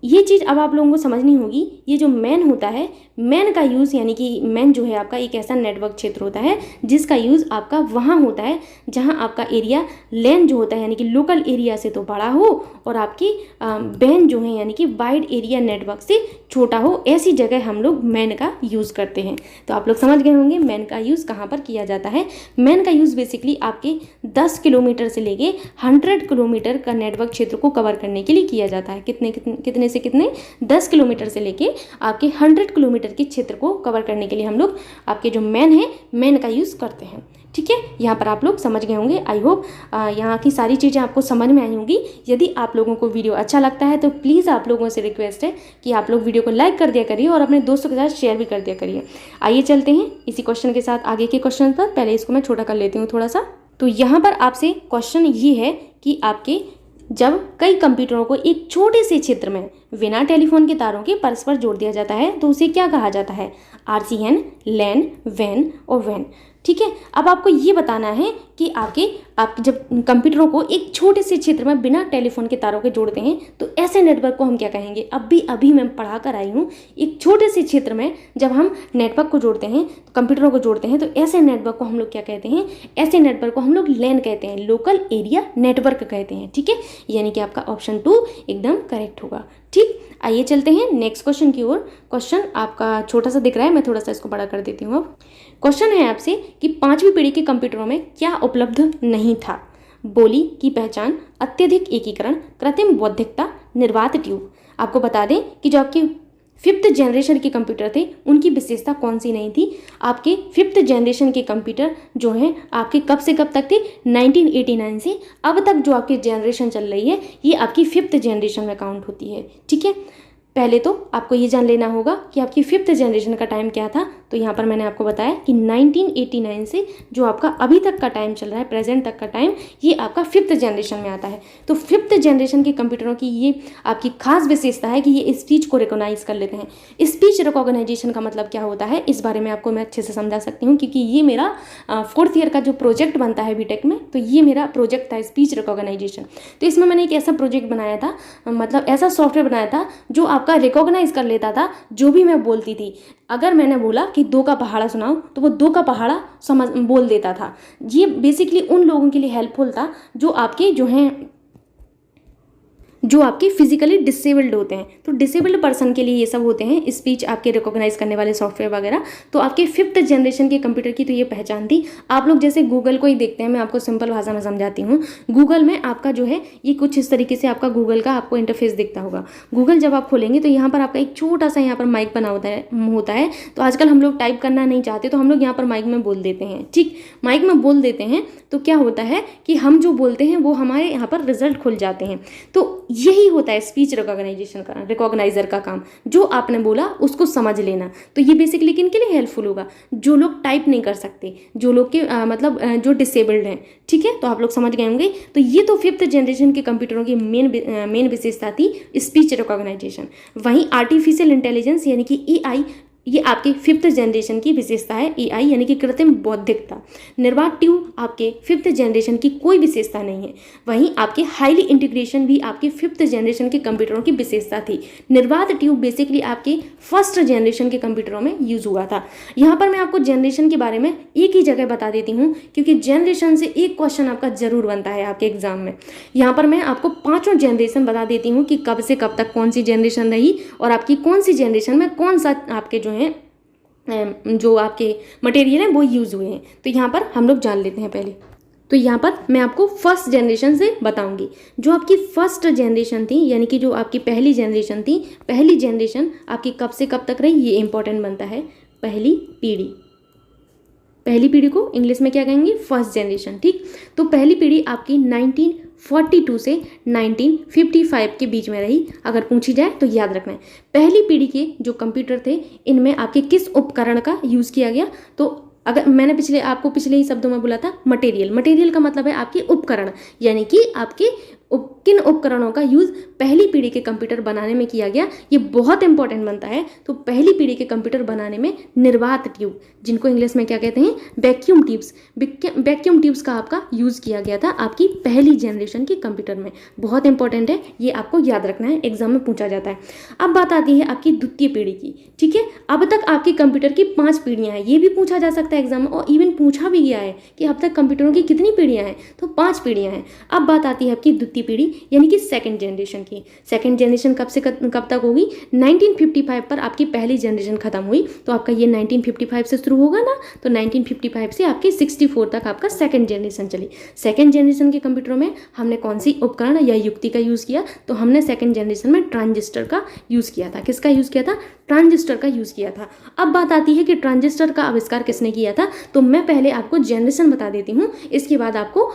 ये चीज़ अब आप लोगों को समझनी होगी। ये जो मैन होता है, मैन का यूज़ यानी कि मैन जो है आपका एक ऐसा नेटवर्क क्षेत्र होता है जिसका यूज़ आपका वहाँ होता है जहाँ आपका एरिया लैन जो होता है यानी कि लोकल एरिया से तो बड़ा हो और आपकी बैन जो है यानी कि वाइड एरिया नेटवर्क से छोटा हो। ऐसी जगह हम लोग मैन का यूज़ करते हैं। तो आप लोग समझ गए होंगे मैन का यूज़ कहाँ पर किया जाता है। मैन का यूज़ बेसिकली आपके 10 किलोमीटर से लेके 100 किलोमीटर का नेटवर्क क्षेत्र को कवर करने के लिए किया जाता है। कितने से कितने, 10 किलोमीटर से लेके आपके 100 किलोमीटर के क्षेत्र को कवर करने के लिए हम लोग आपके जो मैन है, मैन का यूज़ करते हैं। ठीक है, यहाँ पर आप लोग समझ गए होंगे। आई होप यहाँ की सारी चीज़ें आपको समझ में आई होंगी। यदि आप लोगों को वीडियो अच्छा लगता है तो प्लीज़ आप लोगों से रिक्वेस्ट है कि आप लोग वीडियो को लाइक कर दिया करिए और अपने दोस्तों के साथ शेयर भी कर दिया करिए। आइए चलते हैं इसी क्वेश्चन के साथ आगे के क्वेश्चन पर। पहले इसको मैं छोटा कर लेती हूँ थोड़ा सा। तो यहाँ पर आपसे क्वेश्चन ये है कि आपके जब कई कंप्यूटरों को एक छोटे से क्षेत्र में बिना टेलीफोन के तारों के परस्पर जोड़ दिया जाता है तो उसे क्या कहा जाता है, RCN, लैन, वैन और वैन। ठीक है, अब आपको ये बताना है कि आप जब कंप्यूटरों को एक छोटे से क्षेत्र में बिना टेलीफोन के तारों के जोड़ते हैं तो ऐसे नेटवर्क को हम क्या कहेंगे। अभी मैं पढ़ा कर आई हूँ, एक छोटे से क्षेत्र में जब हम नेटवर्क को जोड़ते हैं, तो कंप्यूटरों को जोड़ते हैं, तो ऐसे नेटवर्क को हम लोग क्या कहते हैं, ऐसे नेटवर्क को हम लोग लैन कहते हैं, लोकल एरिया नेटवर्क कहते हैं। ठीक है, यानी कि आपका ऑप्शन 2 एकदम करेक्ट होगा। ठीक, आइए चलते हैं नेक्स्ट क्वेश्चन की ओर। क्वेश्चन आपका छोटा सा दिख रहा है, मैं थोड़ा सा इसको बड़ा कर देती हूँ। अब क्वेश्चन है आपसे कि 5वीं पीढ़ी के कंप्यूटरों में क्या उपलब्ध नहीं था। बोली की पहचान, अत्यधिक एकीकरण, कृत्रिम बौद्धिकता, निर्वात ट्यूब। आपको बता दें कि जो आपकी 5th जनरेशन के कंप्यूटर थे उनकी विशेषता कौन सी नहीं थी। आपके 5th जनरेशन के कंप्यूटर जो हैं आपके कब से कब तक थे, 1989 से अब तक जो आपकी जनरेशन चल रही है ये आपकी 5th जनरेशन में काउंट होती है। ठीक है, पहले तो आपको ये जान लेना होगा कि आपकी 5th जनरेशन का टाइम क्या था। तो यहाँ पर मैंने आपको बताया कि 1989 से जो आपका अभी तक का टाइम चल रहा है, प्रेजेंट तक का टाइम, ये आपका 5th जनरेशन में आता है। तो 5th जनरेशन के कंप्यूटरों की ये आपकी खास विशेषता है कि ये स्पीच को रिकॉग्नाइज कर लेते हैं। स्पीच रिकॉग्नाइजेशन का मतलब क्या होता है, इस बारे में आपको मैं अच्छे से समझा सकती हूँ, क्योंकि ये मेरा 4th ईयर का जो प्रोजेक्ट बनता है बीटेक में, तो ये मेरा प्रोजेक्ट था स्पीच रिकॉग्नाइजेशन। तो इसमें मैंने एक ऐसा प्रोजेक्ट बनाया था, मतलब ऐसा सॉफ्टवेयर बनाया था जो आपका रिकॉग्नाइज कर लेता था जो भी मैं बोलती थी। अगर मैंने बोला कि 2 का पहाड़ा सुनाओ तो वो 2 का पहाड़ा बोल देता था। ये बेसिकली उन लोगों के लिए हेल्पफुल था जो आपके जो हैं जो आपके फिजिकली डिसेबल्ड होते हैं। तो डिसेबल्ड पर्सन के लिए ये सब होते हैं, स्पीच आपके रिकॉग्नाइज करने वाले सॉफ्टवेयर वगैरह। तो आपके 5th जनरेशन के कंप्यूटर की तो ये पहचान थी। आप लोग जैसे गूगल को ही देखते हैं, मैं आपको सिंपल भाषा में समझाती हूँ। गूगल में आपका जो है ये कुछ इस तरीके से आपका गूगल का आपको इंटरफेस दिखता होगा। गूगल जब आप खोलेंगे तो यहाँ पर आपका एक छोटा सा यहाँ पर माइक बना होता है। तो आजकल हम लोग टाइप करना नहीं चाहते तो हम लोग यहाँ पर माइक में बोल देते हैं। ठीक, माइक में बोल देते हैं तो क्या होता है कि हम जो बोलते हैं वो हमारे यहाँ पर रिजल्ट खुल जाते हैं। तो यही होता है स्पीच रिकॉग्नाइजर का काम, जो आपने बोला उसको समझ लेना। तो ये बेसिकली किन के लिए हेल्पफुल होगा? जो लोग टाइप नहीं कर सकते, जो लोग के जो डिसेबल्ड हैं। ठीक है, तो आप लोग समझ गए होंगे। तो ये तो 5th जनरेशन के कंप्यूटरों की मेन विशेषता थी, स्पीच रिकॉग्नाइजेशन। वहीं आर्टिफिशियल इंटेलिजेंस यानी कि AI, ये आपके 5th जनरेशन की विशेषता है। AI यानी कि कृत्रिम बौद्धिकता। निर्वात ट्यूब आपके 5th जनरेशन की कोई विशेषता नहीं है। वहीं आपके हाईली इंटीग्रेशन भी आपके 5th जनरेशन के कंप्यूटरों की विशेषता थी। निर्वात ट्यूब बेसिकली आपके 1st जनरेशन के कंप्यूटरों में यूज हुआ था। यहाँ पर मैं आपको जनरेशन के बारे में एक ही जगह बता देती हूँ, क्योंकि जनरेशन से एक क्वेश्चन आपका जरूर बनता है आपके एग्जाम में। यहाँ पर मैं आपको 5 जनरेशन बता देती हूँ कि कब से कब तक कौन सी जनरेशन रही और आपकी कौन सी जनरेशन में कौन सा आपके जो आपके मटेरियल हैं वो यूज़ हुए हैं। तो यहाँ पर हम लोग जान लेते हैं पहले। तो यहाँ पर मैं आपको 1st जनरेशन से बताऊंगी। जो आपकी 1st जनरेशन थी यानी कि जो आपकी पहली जनरेशन थी, पहली जनरेशन आपकी कब से कब तक रही, ये इंपॉर्टेंट बनता है। पहली पीढ़ी को इंग्लिश में क्या कहेंगे? 1st generation. ठीक, तो पहली पीढ़ी आपकी 1942 से 1955 के बीच में रही। अगर पूछी जाए तो याद रखना है, पहली पीढ़ी के जो कंप्यूटर थे इनमें आपके किस उपकरण का यूज़ किया गया? तो अगर मैंने आपको पिछले ही शब्दों में बोला था मटेरियल का मतलब है आपके उपकरण, यानी कि आपके किन उपकरणों का यूज़ पहली पीढ़ी के कंप्यूटर बनाने में किया गया, ये बहुत इंपॉर्टेंट बनता है। तो पहली पीढ़ी के कंप्यूटर बनाने में निर्वात ट्यूब, जिनको इंग्लिश में क्या कहते हैं? वैक्यूम ट्यूब्स का आपका यूज़ किया गया था आपकी पहली जनरेशन के कंप्यूटर में। बहुत इंपॉर्टेंट है, ये आपको याद रखना है, एग्जाम में पूछा जाता है। अब बात आती है आपकी द्वितीय पीढ़ी की। ठीक है, अब तक आपके कंप्यूटर की 5 पीढ़ियाँ हैं, ये भी पूछा जा सकता है एग्जाम में, और इवन पूछा भी गया है कि अब तक कंप्यूटरों की कितनी पीढ़ियाँ हैं? तो 5 पीढ़ियाँ हैं। अब बात आती है आपकी द्वितीय पीढ़ी यानी कि 2nd जनरेशन की। 2nd जनरेशन कब से कब तक होगी? 1955 पर आपकी पहली जनरेशन खत्म हुई। तो आपका ये 1955 से शुरू होगा ना, तो 1955 से आपकी 64 तक आपका 2nd जनरेशन चली। 2nd जनरेशन के कंप्यूटरों में हमने कौन सी उपकरण या युक्ति का यूज़ किया? तो हमने 2nd जनरेशन में ट्रांजिस्टर का यूज़ किया था। किसका यूज़ किया था? ट्रांजिस्टर का यूज़ किया था। अब बात आती है कि ट्रांजिस्टर का आविष्कार किसने किया था? तो मैं पहले आपको जनरेशन बता देती हूँ, इसके बाद आपको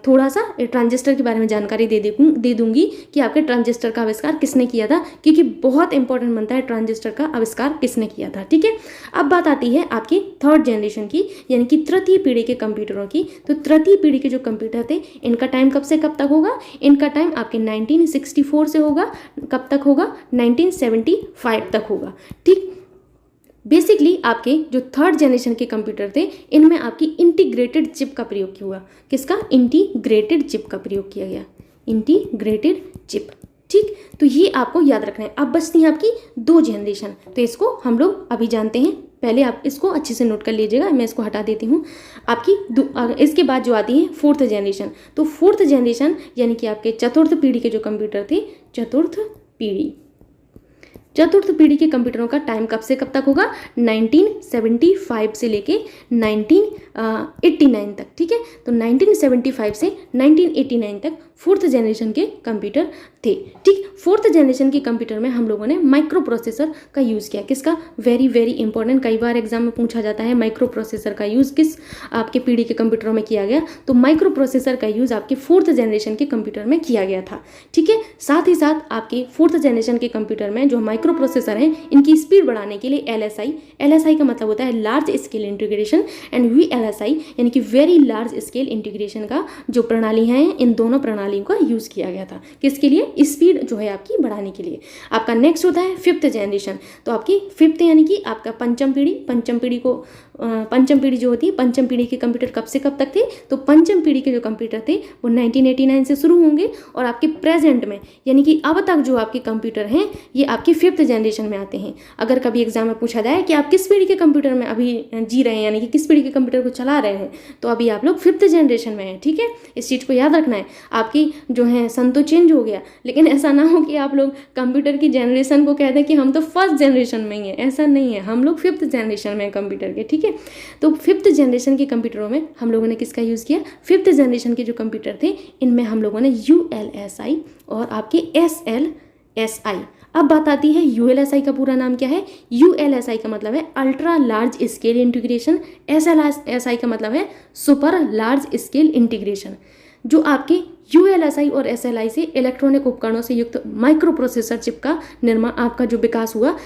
थोड़ा सा ट्रांजिस्टर के बारे में जानकारी दे दूंगी कि आपके ट्रांजिस्टर का आविष्कार किसने किया था, क्योंकि बहुत इंपॉर्टेंट बनता है ट्रांजिस्टर का आविष्कार किसने किया था। ठीक है, अब बात आती है आपकी 3rd जनरेशन की यानी कि तृतीय पीढ़ी के कंप्यूटरों की। तो तृतीय पीढ़ी के जो कंप्यूटर थे इनका टाइम कब से कब तक होगा? इनका टाइम आपके 1964 से होगा। कब तक होगा? 1975 तक होगा। ठीक, बेसिकली आपके जो 3rd जनरेशन के कंप्यूटर थे इनमें आपकी इंटीग्रेटेड चिप का प्रयोग किया हुआ। किसका? इंटीग्रेटेड चिप का प्रयोग किया गया, इंटीग्रेटेड चिप। ठीक, तो ये आपको याद रखना है। अब बचती है आपकी 2 जनरेशन, तो इसको हम लोग अभी जानते हैं। पहले आप इसको अच्छे से नोट कर लीजिएगा, मैं इसको हटा देती हूँ। आपकी इसके बाद जो आती है 4th जनरेशन। तो 4th जनरेशन यानी कि आपके 4th पीढ़ी के जो कंप्यूटर थे, 4th पीढ़ी के कंप्यूटरों का टाइम कब से कब तक होगा? 1975 से लेके 1989 तक। ठीक है, तो 1975 से 1989 तक 4th जनरेशन के कंप्यूटर थे। ठीक, 4th जनरेशन के कंप्यूटर में हम लोगों ने माइक्रो प्रोसेसर का यूज़ किया। किसका? वेरी वेरी इंपॉर्टेंट, कई बार एग्जाम में पूछा जाता है माइक्रो प्रोसेसर का यूज़ किस आपके पीढ़ी के कंप्यूटरों में किया गया। तो माइक्रो प्रोसेसर का यूज़ आपके 4th जनरेशन के कंप्यूटर में किया गया था। ठीक है, साथ ही साथ आपके 4th जनरेशन के कंप्यूटर में जो माइक्रो प्रोसेसर हैं इनकी स्पीड बढ़ाने के लिए LSI का मतलब होता है large scale integration, and VLSI यानी कि वेरी लार्ज स्केल इंटीग्रेशन का जो प्रणालियाँ हैं, इन दोनों प्रणालियों का यूज़ किया गया था। किसके लिए? स्पीड जो है आपकी बढ़ाने के लिए। आपका नेक्स्ट होता है 5th जनरेशन। तो आपकी 5th यानी कि आपका पंचम पीढ़ी जो होती है, पंचम पीढ़ी के कंप्यूटर कब से कब तक थे? तो पंचम पीढ़ी के जो कंप्यूटर थे वो 1989 से शुरू होंगे और आपके प्रेजेंट में यानी कि अब तक जो आपके कंप्यूटर हैं ये आपकी 5th जनरेशन में आते हैं। अगर कभी एग्जाम में पूछा जाए कि आप किस पीढ़ी के कंप्यूटर में अभी जी रहे हैं, यानी कि किस पीढ़ी के कंप्यूटर को चला रहे हैं, तो अभी आप लोग 5th जनरेशन में हैं। ठीक है, इस चीज़ को याद रखना है। आपके आपकी जो है सन तो चेंज हो गया, लेकिन ऐसा ना हो कि आप लोग कंप्यूटर की जनरेशन को कहते हैं कि हम तो फर्स्ट जनरेशन में ही हैं। ऐसा नहीं है, हम लोग 5th जनरेशन में हैं कंप्यूटर के, ठीक है। तो 5th जनरेशन के कंप्यूटरों में हम लोगों ने किसका यूज़ किया? 5th जनरेशन के जो कंप्यूटर थे इनमें हम लोगों ने ULSI और आपके SLSI। अब बात आती है ULSI का पूरा नाम क्या है? ULSI का मतलब है ultra large scale integration, SLSI का मतलब है सुपर लार्ज स्केल इंटीग्रेशन। जो आपके ULSI और SLI से इलेक्ट्रॉनिक उपकरणों से युक्त माइक्रो प्रोसेसर चिप का निर्माण, आपका जो विकास हुआ,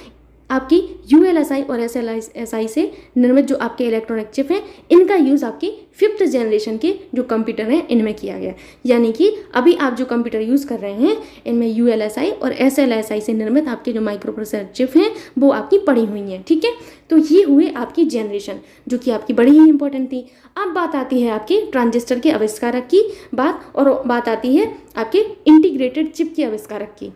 आपकी ULSI और SLSI से निर्मित जो आपके इलेक्ट्रॉनिक चिप हैं इनका यूज़ आपकी 5th जनरेशन के जो कंप्यूटर हैं इनमें किया गया। यानी कि अभी आप जो कंप्यूटर यूज़ कर रहे हैं इनमें ULSI और SLSI से निर्मित आपके जो माइक्रो प्रोसेसर चिप हैं वो आपकी पड़ी हुई हैं, ठीक है। तो ये हुए आपकी जनरेशन जो कि आपकी बड़ी ही इंपॉर्टेंट थी। अब बात आती है आपके ट्रांजिस्टर के आविष्कारक की बात, और बात आती है आपके इंटीग्रेटेड चिप के आविष्कारक की,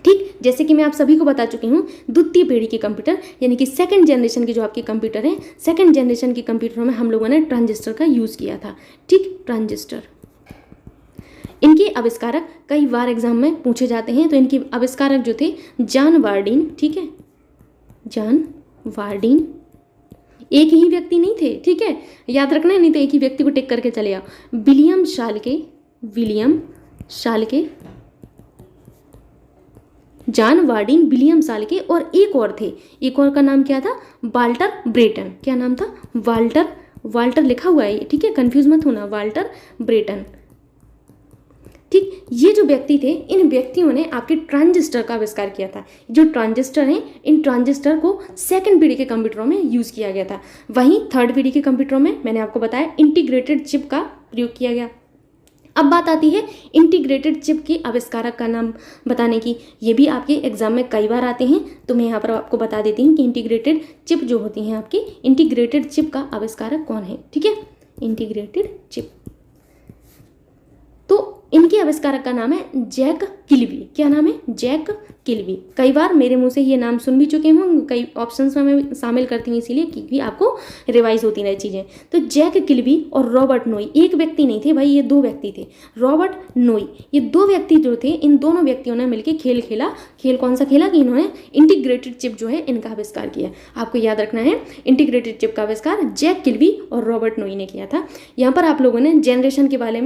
ठीक। जैसे कि मैं आप सभी को बता चुकी हूँ, द्वितीय पीढ़ी के कंप्यूटर यानी कि 2nd जनरेशन के जो आपके कंप्यूटर हैं, 2nd जनरेशन के कंप्यूटरों में हम लोगों ने ट्रांजिस्टर का यूज़ किया था, ठीक। ट्रांजिस्टर, इनके आविष्कारक कई बार एग्जाम में पूछे जाते हैं। तो इनके आविष्कारक जो थे जॉन वार्डिन, ठीक है, जॉन वार्डिन। एक ही व्यक्ति नहीं थे, ठीक है, याद रखना है, नहीं तो एक ही व्यक्ति को टिक करके चले आओ। William Schalke, John Wardin, William Schalke और एक और थे, एक और का नाम क्या था? Walter Brattain. क्या नाम था? वाल्टर लिखा हुआ है, ठीक है, कंफ्यूज मत होना, वाल्टर ब्रेटन, ठीक। ये जो व्यक्ति थे, इन व्यक्तियों ने आपके ट्रांजिस्टर का आविष्कार किया था। जो ट्रांजिस्टर हैं, इन ट्रांजिस्टर को 2nd पीढ़ी के कंप्यूटरों में यूज़ किया गया था। वहीं 3rd पीढ़ी के कंप्यूटरों में मैंने आपको बताया इंटीग्रेटेड चिप का प्रयोग किया गया। अब बात आती है इंटीग्रेटेड चिप के आविष्कारक का नाम बताने की। ये भी आपके एग्जाम में कई बार आते हैं, तो मैं यहाँ पर आपको बता देती हूँ कि इंटीग्रेटेड चिप जो होती हैं आपकी, इंटीग्रेटेड चिप का आविष्कारक कौन है, ठीक है। इंटीग्रेटेड चिप, तो इनके आविष्कारक का नाम है जैक किल्बी। क्या नाम है? Jack Kilby. कई बार मेरे मुंह से ये नाम सुन भी चुके हों, कई ऑप्शंस में मैं शामिल करती हूँ इसीलिए कि आपको रिवाइज होती रहे चीज़ें। तो जैक किल्बी और रॉबर्ट नोई, एक व्यक्ति नहीं थे भाई, ये 2 व्यक्ति थे। रॉबर्ट नोई, ये 2 व्यक्ति जो थे, इन दोनों व्यक्तियों ने मिलकर खेल खेला। खेल कौन सा खेला? कि इन्होंने इंटीग्रेटेड चिप जो है इनका आविष्कार किया। आपको याद रखना है, इंटीग्रेटेड चिप का आविष्कार जैक किल्बी और रॉबर्ट नोई ने किया था। यहाँ पर आप लोगों ने जनरेशन के बारे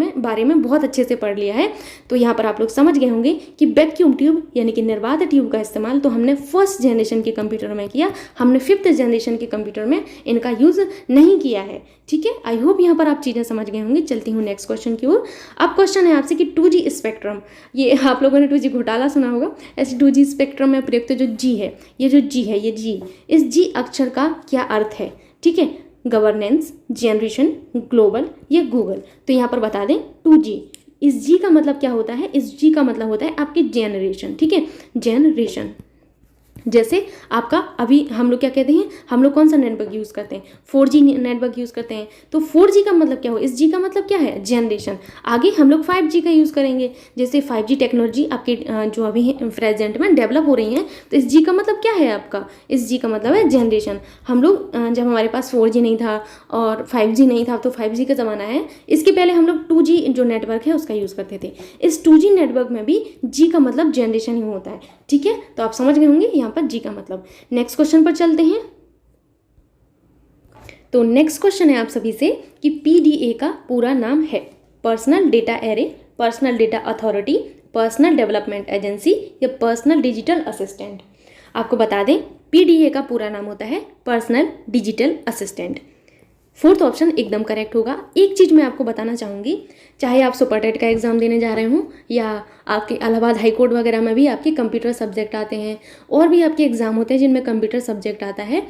में बहुत अच्छे से पढ़ लिया है। तो यहाँ पर आप लोग समझ गए होंगे कि वैक्यूम ट्यूब यानी कि निर्वात ट्यूब का इस्तेमाल तो हमने 1st जनरेशन के कंप्यूटर में किया, हमने 5th जनरेशन के कंप्यूटर में इनका यूज़ नहीं किया है, ठीक है। आई होप यहाँ पर आप चीज़ें समझ गए होंगे। चलती हूँ नेक्स्ट क्वेश्चन की ओर। अब क्वेश्चन है आपसे कि 2G स्पेक्ट्रम, ये आप लोगों ने 2G घोटाला सुना होगा। ऐसे 2G स्पेक्ट्रम में प्रयुक्त जो G है, ये जो G है, ये G, इस G अक्षर का क्या अर्थ है, ठीक है। गवर्नेंस, जनरेशन, ग्लोबल या गूगल। तो यहाँ पर बता दें 2G, इस G का मतलब क्या होता है? इस G का मतलब होता है आपकी जेनरेशन, ठीक है, जेनरेशन। जैसे आपका अभी हम लोग क्या कहते हैं, हम लोग कौन सा नेटवर्क यूज़ करते हैं? 4G नेटवर्क यूज़ करते हैं। तो 4G का मतलब क्या हो? इस G का मतलब क्या है? जनरेशन। आगे हम लोग 5G का यूज़ करेंगे। जैसे 5G टेक्नोलॉजी आपके जो अभी प्रेजेंट में डेवलप हो रही हैं, तो इस G का मतलब क्या है आपका? इस G का मतलब है जनरेशन। हम लोग जब हमारे पास 4G नहीं था और 5G नहीं था, तो 5G का ज़माना है, इसके पहले हम लोग 2G जो नेटवर्क है उसका यूज़ करते थे। इस 2G नेटवर्क में भी G का मतलब जनरेशन ही होता है, ठीक है। तो आप समझ गए होंगे यहाँ पर G का मतलब। नेक्स्ट क्वेश्चन पर चलते हैं। तो नेक्स्ट क्वेश्चन है आप सभी से कि PDA का पूरा नाम है personal data array, personal data authority, personal development agency या पर्सनल डिजिटल असिस्टेंट। आपको बता दें PDA का पूरा नाम होता है personal digital assistant. 4th option एकदम करेक्ट होगा। एक चीज़ मैं आपको बताना चाहूँगी, चाहे आप सुपर टेट का एग्ज़ाम देने जा रहे हों या आपके इलाहाबाद हाई कोर्ट वगैरह में भी आपके कंप्यूटर सब्जेक्ट आते हैं, और भी आपके एग्ज़ाम होते हैं जिनमें कंप्यूटर सब्जेक्ट आता है।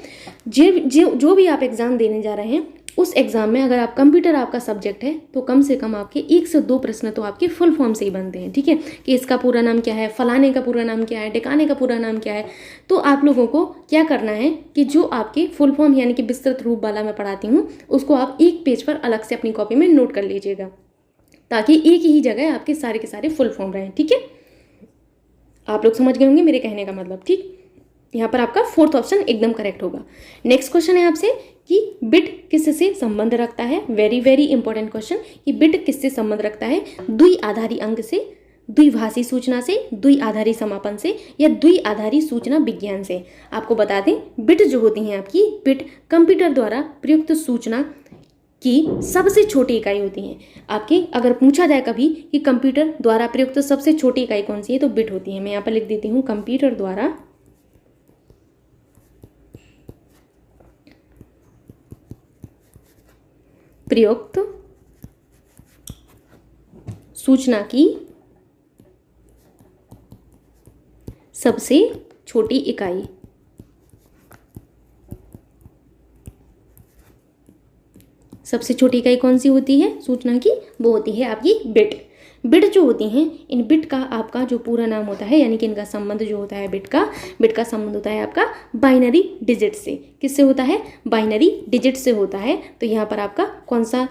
जो भी आप एग्ज़ाम देने जा रहे हैं, उस एग्ज़ाम में अगर आप कंप्यूटर आपका सब्जेक्ट है तो कम से कम आपके 1 से 2 प्रश्न तो आपके फुल फॉर्म से ही बनते हैं, ठीक है। कि इसका पूरा नाम क्या है, फलाने का पूरा नाम क्या है, टिकाने का पूरा नाम क्या है। तो आप लोगों को क्या करना है कि जो आपके फुल फॉर्म यानी कि विस्तृत रूप वाला मैं पढ़ाती हूँ, उसको आप एक पेज पर अलग से अपनी कॉपी में नोट कर लीजिएगा, ताकि एक ही जगह आपके सारे के सारे फुल फॉर्म रहें, ठीक है। आप लोग समझ गए होंगे मेरे कहने का मतलब, ठीक। यहाँ पर आपका फोर्थ ऑप्शन एकदम करेक्ट होगा। नेक्स्ट क्वेश्चन है आपसे कि बिट किससे संबंध रखता है। वेरी वेरी इंपॉर्टेंट क्वेश्चन कि बिट किससे संबंध रखता है, द्विआधारी अंक से, द्विभाषी सूचना से, द्विआधारी समापन से या द्विआधारी सूचना विज्ञान से। आपको बता दें बिट जो होती हैं आपकी, बिट कंप्यूटर द्वारा प्रयुक्त सूचना की सबसे छोटी इकाई होती है। आपके अगर पूछा जाए कभी कि कंप्यूटर द्वारा प्रयुक्त सबसे छोटी इकाई कौन सी है, तो बिट होती है। मैं यहाँ पर लिख देती हूँ, कंप्यूटर द्वारा प्रयुक्त सूचना की सबसे छोटी इकाई, सबसे छोटी इकाई कौन सी होती है सूचना की, वो होती है आपकी बिट। बिट जो होती हैं, इन बिट का आपका जो पूरा नाम होता है, यानी कि इनका संबंध जो होता है बिट का संबंध होता है आपका बाइनरी डिजिट से। किससे होता है, बाइनरी डिजिट से होता है। तो यहाँ पर आपका कौन सा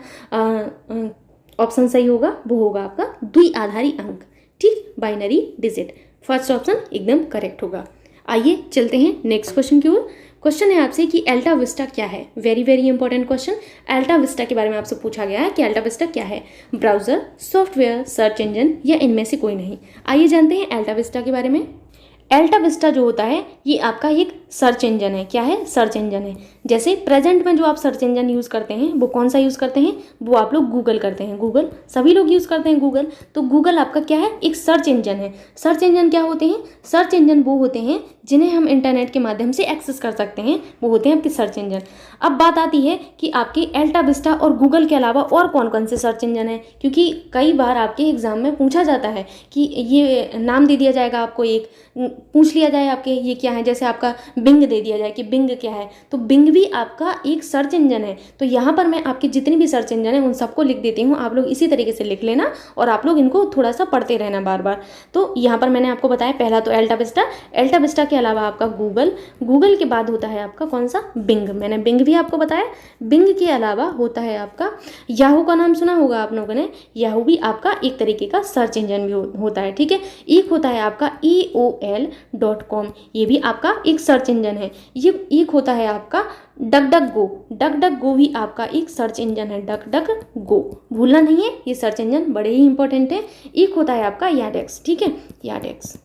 ऑप्शन सही होगा, वो होगा आपका द्विआधारी अंक, ठीक, बाइनरी डिजिट। फर्स्ट ऑप्शन एकदम करेक्ट होगा। आइए चलते हैं नेक्स्ट क्वेश्चन की ओर। क्वेश्चन है आपसे कि अल्टा विस्टा क्या है। Very very important question. Alta Vista के बारे में आपसे पूछा गया है कि अल्टा विस्टा क्या है, ब्राउजर, सॉफ्टवेयर, सर्च इंजन या इनमें से कोई नहीं। आइए जानते हैं अल्टा विस्टा के बारे में। अल्टा विस्टा जो होता है ये आपका एक सर्च इंजन है। क्या है, सर्च इंजन है। जैसे प्रेजेंट में जो आप सर्च इंजन यूज़ करते हैं वो कौन सा यूज़ करते हैं, वो आप लोग गूगल करते हैं। गूगल सभी लोग यूज़ करते हैं गूगल। तो गूगल आपका क्या है, एक सर्च इंजन है। सर्च इंजन क्या होते हैं, सर्च इंजन वो होते हैं जिन्हें हम इंटरनेट के माध्यम से एक्सेस कर सकते हैं, वो होते हैं आपके सर्च इंजन। अब बात आती है कि आपके अल्टा विस्टा और गूगल के अलावा और कौन कौन से सर्च इंजन है, क्योंकि कई बार आपके एग्जाम में पूछा जाता है कि ये नाम दे दिया जाएगा आपको, एक पूछ लिया जाए आपके ये क्या है, जैसे आपका बिंग दे दिया जाए कि बिंग क्या है, तो बिंग भी आपका एक सर्च इंजन है। तो यहाँ पर मैं आपके जितनी भी सर्च इंजन है उन सबको लिख देती हूँ, आप लोग इसी तरीके से लिख लेना और आप लोग इनको थोड़ा सा पढ़ते रहना बार बार। तो यहाँ पर मैंने आपको बताया पहला तो अल्टा विस्टा, अल्टा विस्टा के अलावा आपका गूगल, गूगल के बाद होता है आपका कौन सा, बिंग। मैंने बिंग भी आपको बताया। बिंग के अलावा होता है आपका याहू का नाम सुना होगा आप लोगों ने, याहू भी आपका एक तरीके का सर्च इंजन भी होता है, ठीक है। एक होता है आपका EOL.com, ये भी आपका एक सर्च इंजन है। ये एक होता है आपका डक डक गो, डक डक गो भी आपका एक सर्च इंजन है, डक डक गो, भूलना नहीं है, ये सर्च इंजन बड़े ही इंपॉर्टेंट है। एक होता है आपका याडेक्स, ठीक है, याडेक्स,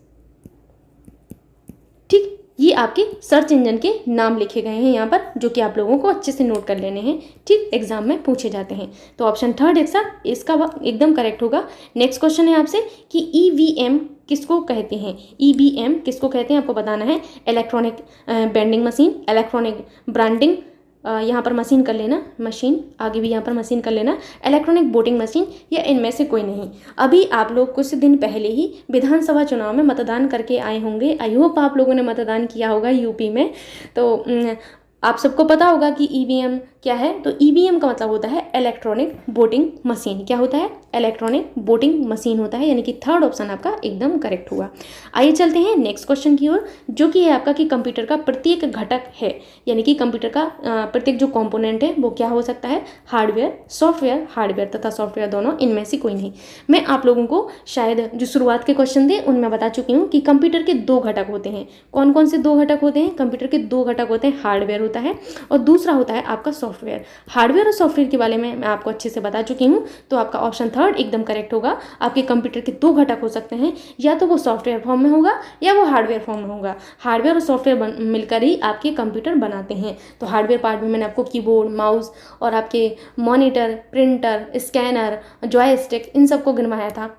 ठीक। ये आपके सर्च इंजन के नाम लिखे गए हैं यहाँ पर, जो कि आप लोगों को अच्छे से नोट कर लेने हैं, ठीक, एग्जाम में पूछे जाते हैं। तो ऑप्शन थर्ड इसका एकदम करेक्ट होगा। नेक्स्ट क्वेश्चन है आपसे कि EVM किसको कहते हैं, EVM किसको कहते हैं आपको बताना है। Electronic vending machine, electronic branding, यहाँ पर मशीन कर लेना, मशीन आगे भी यहाँ पर मशीन कर लेना, इलेक्ट्रॉनिक वोटिंग मशीन या इनमें से कोई नहीं। अभी आप लोग कुछ दिन पहले ही विधानसभा चुनाव में मतदान करके आए होंगे। आई होप आप लोगों ने मतदान किया होगा यूपी में। तो आप सबको पता होगा कि EVM क्या है। तो EVM का मतलब होता है इलेक्ट्रॉनिक वोटिंग मशीन। क्या होता है, इलेक्ट्रॉनिक वोटिंग मशीन होता है, यानी कि थर्ड ऑप्शन आपका एकदम करेक्ट होगा। आइए चलते हैं नेक्स्ट क्वेश्चन की ओर, जो कि है आपका कि कंप्यूटर का प्रत्येक घटक है, यानी कि कंप्यूटर का प्रत्येक जो कंपोनेंट है वो क्या हो सकता है, हार्डवेयर, सॉफ्टवेयर, हार्डवेयर तथा सॉफ्टवेयर दोनों, इनमें से कोई नहीं। मैं आप लोगों को शायद जो शुरुआत के क्वेश्चन थे उनमें बता चुकी हूँ कि कंप्यूटर के दो घटक होते हैं। कौन कौन से दो घटक होते हैं, कंप्यूटर के दो घटक होते हैं, हार्डवेयर होता है और दूसरा होता है आपका सॉफ्टवेयर। हार्डवेयर और सॉफ्टवेयर के बारे में मैं आपको अच्छे से बता चुकी हूँ। तो आपका ऑप्शन थर्ड एकदम करेक्ट होगा। आपके कंप्यूटर के दो घटक हो सकते हैं, या तो वो सॉफ्टवेयर फॉर्म में होगा या वो हार्डवेयर फॉर्म में होगा। हार्डवेयर और सॉफ्टवेयर मिलकर ही आपके कंप्यूटर बनाते हैं। तो हार्डवेयर पार्ट में मैंने आपको कीबोर्ड, माउस और आपके मॉनिटर, प्रिंटर, स्कैनर, जॉयस्टिक, इन सबको गिनवाया था।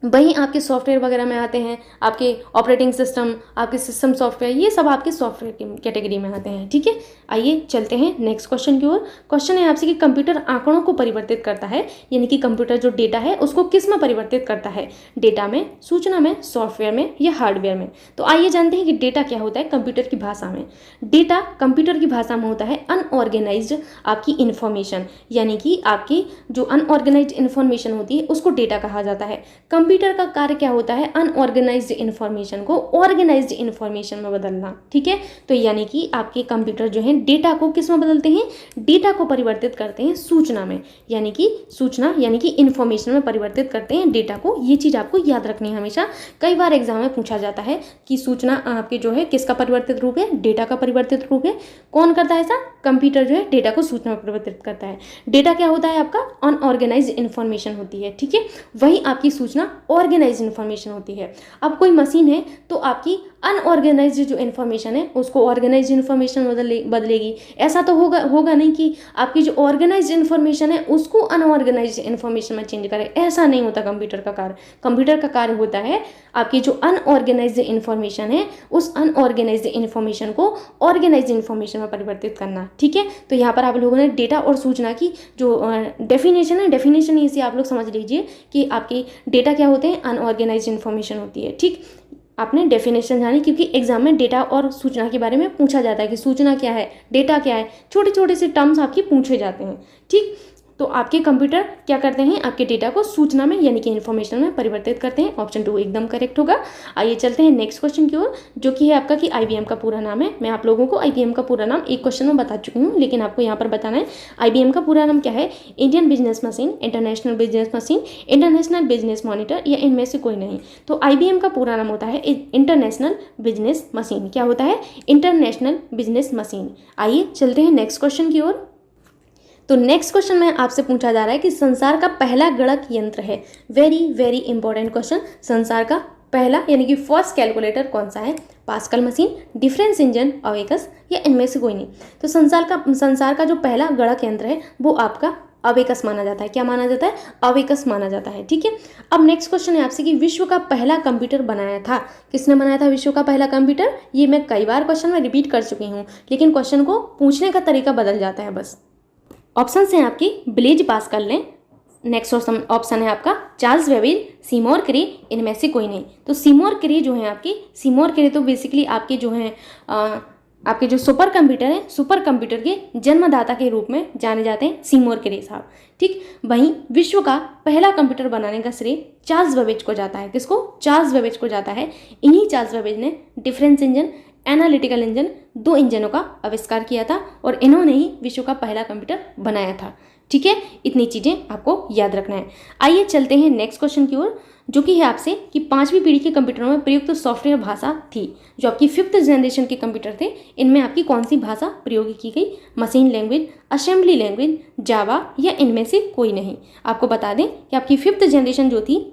वहीं आपके सॉफ्टवेयर वगैरह में आते हैं आपके ऑपरेटिंग सिस्टम, आपके सिस्टम सॉफ्टवेयर, ये सब आपके सॉफ्टवेयर की कैटेगरी में आते हैं, ठीक है। आइए चलते हैं नेक्स्ट क्वेश्चन की ओर। क्वेश्चन है आपसे कि कंप्यूटर आंकड़ों को परिवर्तित करता है, यानी कि कंप्यूटर जो डेटा है उसको किस में परिवर्तित करता है, डेटा में, सूचना में, सॉफ्टवेयर में या हार्डवेयर में। तो आइए जानते हैं कि डेटा क्या होता है कंप्यूटर की भाषा में। डेटा कंप्यूटर की भाषा में होता है अनऑर्गेनाइज्ड आपकी इन्फॉर्मेशन, यानी कि आपकी जो अनऑर्गेनाइज्ड इन्फॉर्मेशन होती है उसको डेटा कहा जाता है। कंप्यूटर का कार्य क्या होता है, अनऑर्गेनाइज्ड इन्फॉर्मेशन को ऑर्गेनाइज्ड इन्फॉर्मेशन में बदलना। ठीक है, तो यानी कि आपके कंप्यूटर जो है डेटा को किस में बदलते हैं, डेटा को परिवर्तित करते हैं सूचना में, यानी कि सूचना यानी कि इन्फॉर्मेशन में परिवर्तित करते हैं डेटा को। ये चीज़ आपको याद रखनी है हमेशा। कई बार एग्जाम में पूछा जाता है कि सूचना आपके जो है किसका परिवर्तित रूप है, डेटा का परिवर्तित रूप है। कौन करता है ऐसा, कंप्यूटर जो है डेटा को सूचना में परिवर्तित करता है। डेटा क्या होता है आपका, अनऑर्गेनाइज्ड इन्फॉर्मेशन होती है। ठीक है, वही आपकी सूचना ऑर्गेनाइज्ड इन्फॉर्मेशन होती है। अब कोई मशीन है तो आपकी अनऑर्गेनाइज्ड जो इन्फॉर्मेशन है उसको ऑर्गेनाइज्ड इन्फॉर्मेशन बदलेगी। ऐसा तो होगा नहीं कि आपकी जो ऑर्गेनाइज्ड इन्फॉर्मेशन है उसको अनऑर्गेनाइज्ड इन्फॉर्मेशन में चेंज करे, ऐसा नहीं होता कंप्यूटर का कार्य। कंप्यूटर का कार्य होता है आपकी जो अनऑर्गेनाइज्ड इन्फॉर्मेशन है उस अनऑर्गेनाइज्ड इन्फॉर्मेशन को ऑर्गेनाइज्ड इन्फॉर्मेशन में परिवर्तित करना। ठीक है, तो यहाँ पर आप लोगों ने डेटा और सूचना की जो डेफिनेशन है, डेफिनेशन इसे आप लोग समझ लीजिए कि आपके डेटा क्या होते हैं, अनऑर्गेनाइज्ड इन्फॉर्मेशन होती है। ठीक, आपने डेफिनेशन जानी, क्योंकि एग्जाम में डेटा और सूचना के बारे में पूछा जाता है कि सूचना क्या है, डेटा क्या है, छोटे छोटे से टर्म्स आपके पूछे जाते हैं। ठीक, तो आपके कंप्यूटर क्या करते हैं, आपके डेटा को सूचना में यानी कि इन्फॉर्मेशन में परिवर्तित करते हैं। ऑप्शन 2 एकदम करेक्ट होगा। आइए चलते हैं नेक्स्ट क्वेश्चन की ओर, जो कि है आपका कि IBM का पूरा नाम है। मैं आप लोगों को IBM का पूरा नाम एक क्वेश्चन में बता चुकी हूँ, लेकिन आपको यहाँ पर बताना है IBM का पूरा नाम क्या है। Indian business machine, international business machine, international business monitor, या इनमें से कोई नहीं। तो IBM का पूरा नाम होता है इंटरनेशनल बिजनेस मशीन। क्या होता है, इंटरनेशनल बिजनेस मशीन। आइए चलते हैं नेक्स्ट क्वेश्चन की ओर। तो नेक्स्ट क्वेश्चन में आपसे पूछा जा रहा है कि संसार का पहला गणक यंत्र है। Very very important question. संसार का पहला यानी कि फर्स्ट कैलकुलेटर कौन सा है, pascal machine, difference engine, abacus, या इनमें से कोई नहीं। तो संसार का जो पहला गणक यंत्र है वो आपका अवेकस माना जाता है। क्या माना जाता है, अवेकस माना जाता है। ठीक है, अब नेक्स्ट क्वेश्चन है आपसे कि विश्व का पहला कंप्यूटर बनाया था, किसने बनाया था विश्व का पहला कंप्यूटर। ये मैं कई बार क्वेश्चन में रिपीट कर चुकी हूँ, लेकिन क्वेश्चन को पूछने का तरीका बदल जाता है बस। ऑप्शन हैं आपकी ब्लेज पास्कल ने, नेक्स्ट ऑप्शन है आपका चार्ल्स बेबेज, सीमोर क्रे, इनमें से कोई नहीं। तो सीमोर क्रे जो है आपकी, सीमोर क्रे तो बेसिकली आपके जो हैं आपके जो सुपर कंप्यूटर है, सुपर कंप्यूटर के जन्मदाता के रूप में जाने जाते हैं सीमोर क्रे साहब। ठीक, वहीं विश्व का पहला कंप्यूटर बनाने का श्रेय चार्ल्स बेबेज को जाता है। किसको, चार्ल्स बेबेज को जाता है। इन्हीं चार्ल्स बेबेज ने डिफरेंस इंजन, एनालिटिकल इंजन, 2 इंजनों का आविष्कार किया था और इन्होंने ही विश्व का पहला कंप्यूटर बनाया था। ठीक है, इतनी चीज़ें आपको याद रखना है। आइए चलते हैं नेक्स्ट क्वेश्चन की ओर, जो कि है आपसे कि 5वीं पीढ़ी के कंप्यूटरों में प्रयुक्त सॉफ्टवेयर भाषा थी। जो आपकी 5th जनरेशन के कंप्यूटर थे, इनमें आपकी कौन सी भाषा प्रयोग की गई, मशीन लैंग्वेज, असेंबली लैंग्वेज, जावा, या इनमें से कोई नहीं। आपको बता दें कि आपकी 5th जनरेशन जो थी,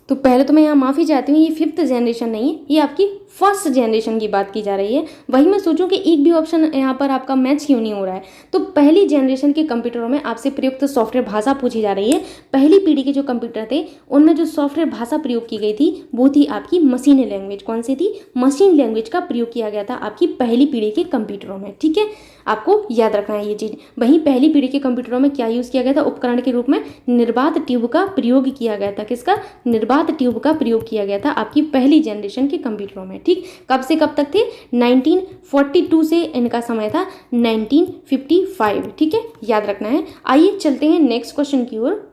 तो पहले तो मैं यहाँ माफ़ी चाहती हूँ, ये 5th जनरेशन नहीं है, ये आपकी फर्स्ट जनरेशन की बात की जा रही है। वही मैं सोचूं कि एक भी ऑप्शन यहाँ पर आपका मैच क्यों नहीं हो रहा है। तो पहली जनरेशन के कंप्यूटरों में आपसे प्रयुक्त सॉफ्टवेयर भाषा पूछी जा रही है। पहली पीढ़ी के जो कंप्यूटर थे उनमें जो सॉफ्टवेयर भाषा प्रयोग की गई थी वो थी आपकी मशीन लैंग्वेज। कौन सी थी, मशीन लैंग्वेज का प्रयोग किया गया था आपकी पहली पीढ़ी के कंप्यूटरों में। ठीक है, आपको याद रखना है ये चीज़। वहीं पहली पीढ़ी के कंप्यूटरों में क्या यूज़ किया गया था, उपकरण के रूप में निर्बाध ट्यूब का प्रयोग किया गया था। किसका, निर्बाध ट्यूब का प्रयोग किया गया था आपकी पहली जनरेशन के कंप्यूटरों में। ठीक, कब से कब तक थे, 1942 से इनका समय था 1955। ठीक है, याद रखना है। आइए चलते हैं नेक्स्ट क्वेश्चन की ओर।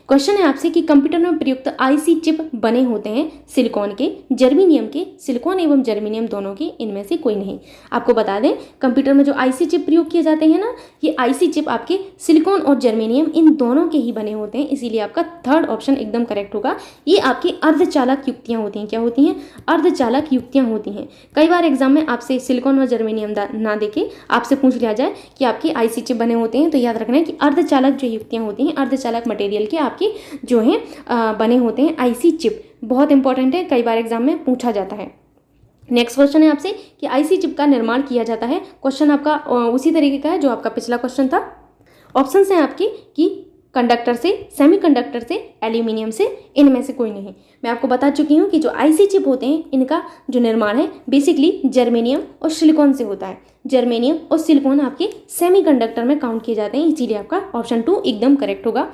क्वेश्चन है आपसे कि कंप्यूटर में प्रयुक्त आईसी चिप बने होते हैं सिलिकॉन के, जर्मेनियम के, सिलिकॉन एवं जर्मेनियम दोनों के, इनमें से कोई नहीं। आपको बता दें कंप्यूटर में जो आईसी चिप प्रयोग किए जाते हैं ना, ये आईसी चिप आपके सिलिकॉन और जर्मेनियम इन दोनों के ही बने होते हैं, इसीलिए आपका थर्ड ऑप्शन एकदम करेक्ट होगा। ये आपकी अर्धचालक युक्तियाँ होती हैं। क्या होती हैं, अर्धचालक युक्तियाँ होती हैं। कई बार एग्जाम में आपसे सिलिकॉन और जर्मेनियम ना देके आपसे पूछ लिया जाए कि आपके आईसी चिप बने होते हैं, तो याद रखना है कि अर्धचालक जो युक्तियाँ होती हैं, अर्धचालक मटेरियल के आपके जो हैं बने होते हैं आईसी चिप। बहुत इंपॉर्टेंट है, कई बार एग्जाम में पूछा जाता है। नेक्स्ट क्वेश्चन है आपसे कि आईसी चिप का निर्माण किया जाता है। क्वेश्चन आपका उसी तरीके का है जो आपका पिछला क्वेश्चन था। ऑप्शंस हैं आपके कि कंडक्टर से, सेमीकंडक्टर से, एल्यूमिनियम से, इनमें से कोई नहीं। मैं आपको बता चुकी हूँ कि जो आईसी चिप होते हैं इनका जो निर्माण है बेसिकली जर्मेनियम और सिलिकॉन से होता है। जर्मेनियम और सिलिकॉन आपके सेमीकंडक्टर में काउंट किए जाते हैं, इसीलिए आपका ऑप्शन 2 एकदम करेक्ट होगा।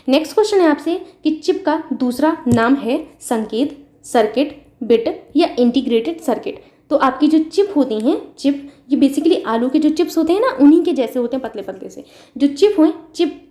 नेक्स्ट क्वेश्चन है आपसे कि चिप का दूसरा नाम है संकेत, सर्किट, बिट या इंटीग्रेटेड सर्किट। तो आपकी जो चिप होती हैं, चिप ये बेसिकली आलू के जो चिप्स होते हैं ना, उन्हीं के जैसे होते हैं, पतले पतले से जो चिप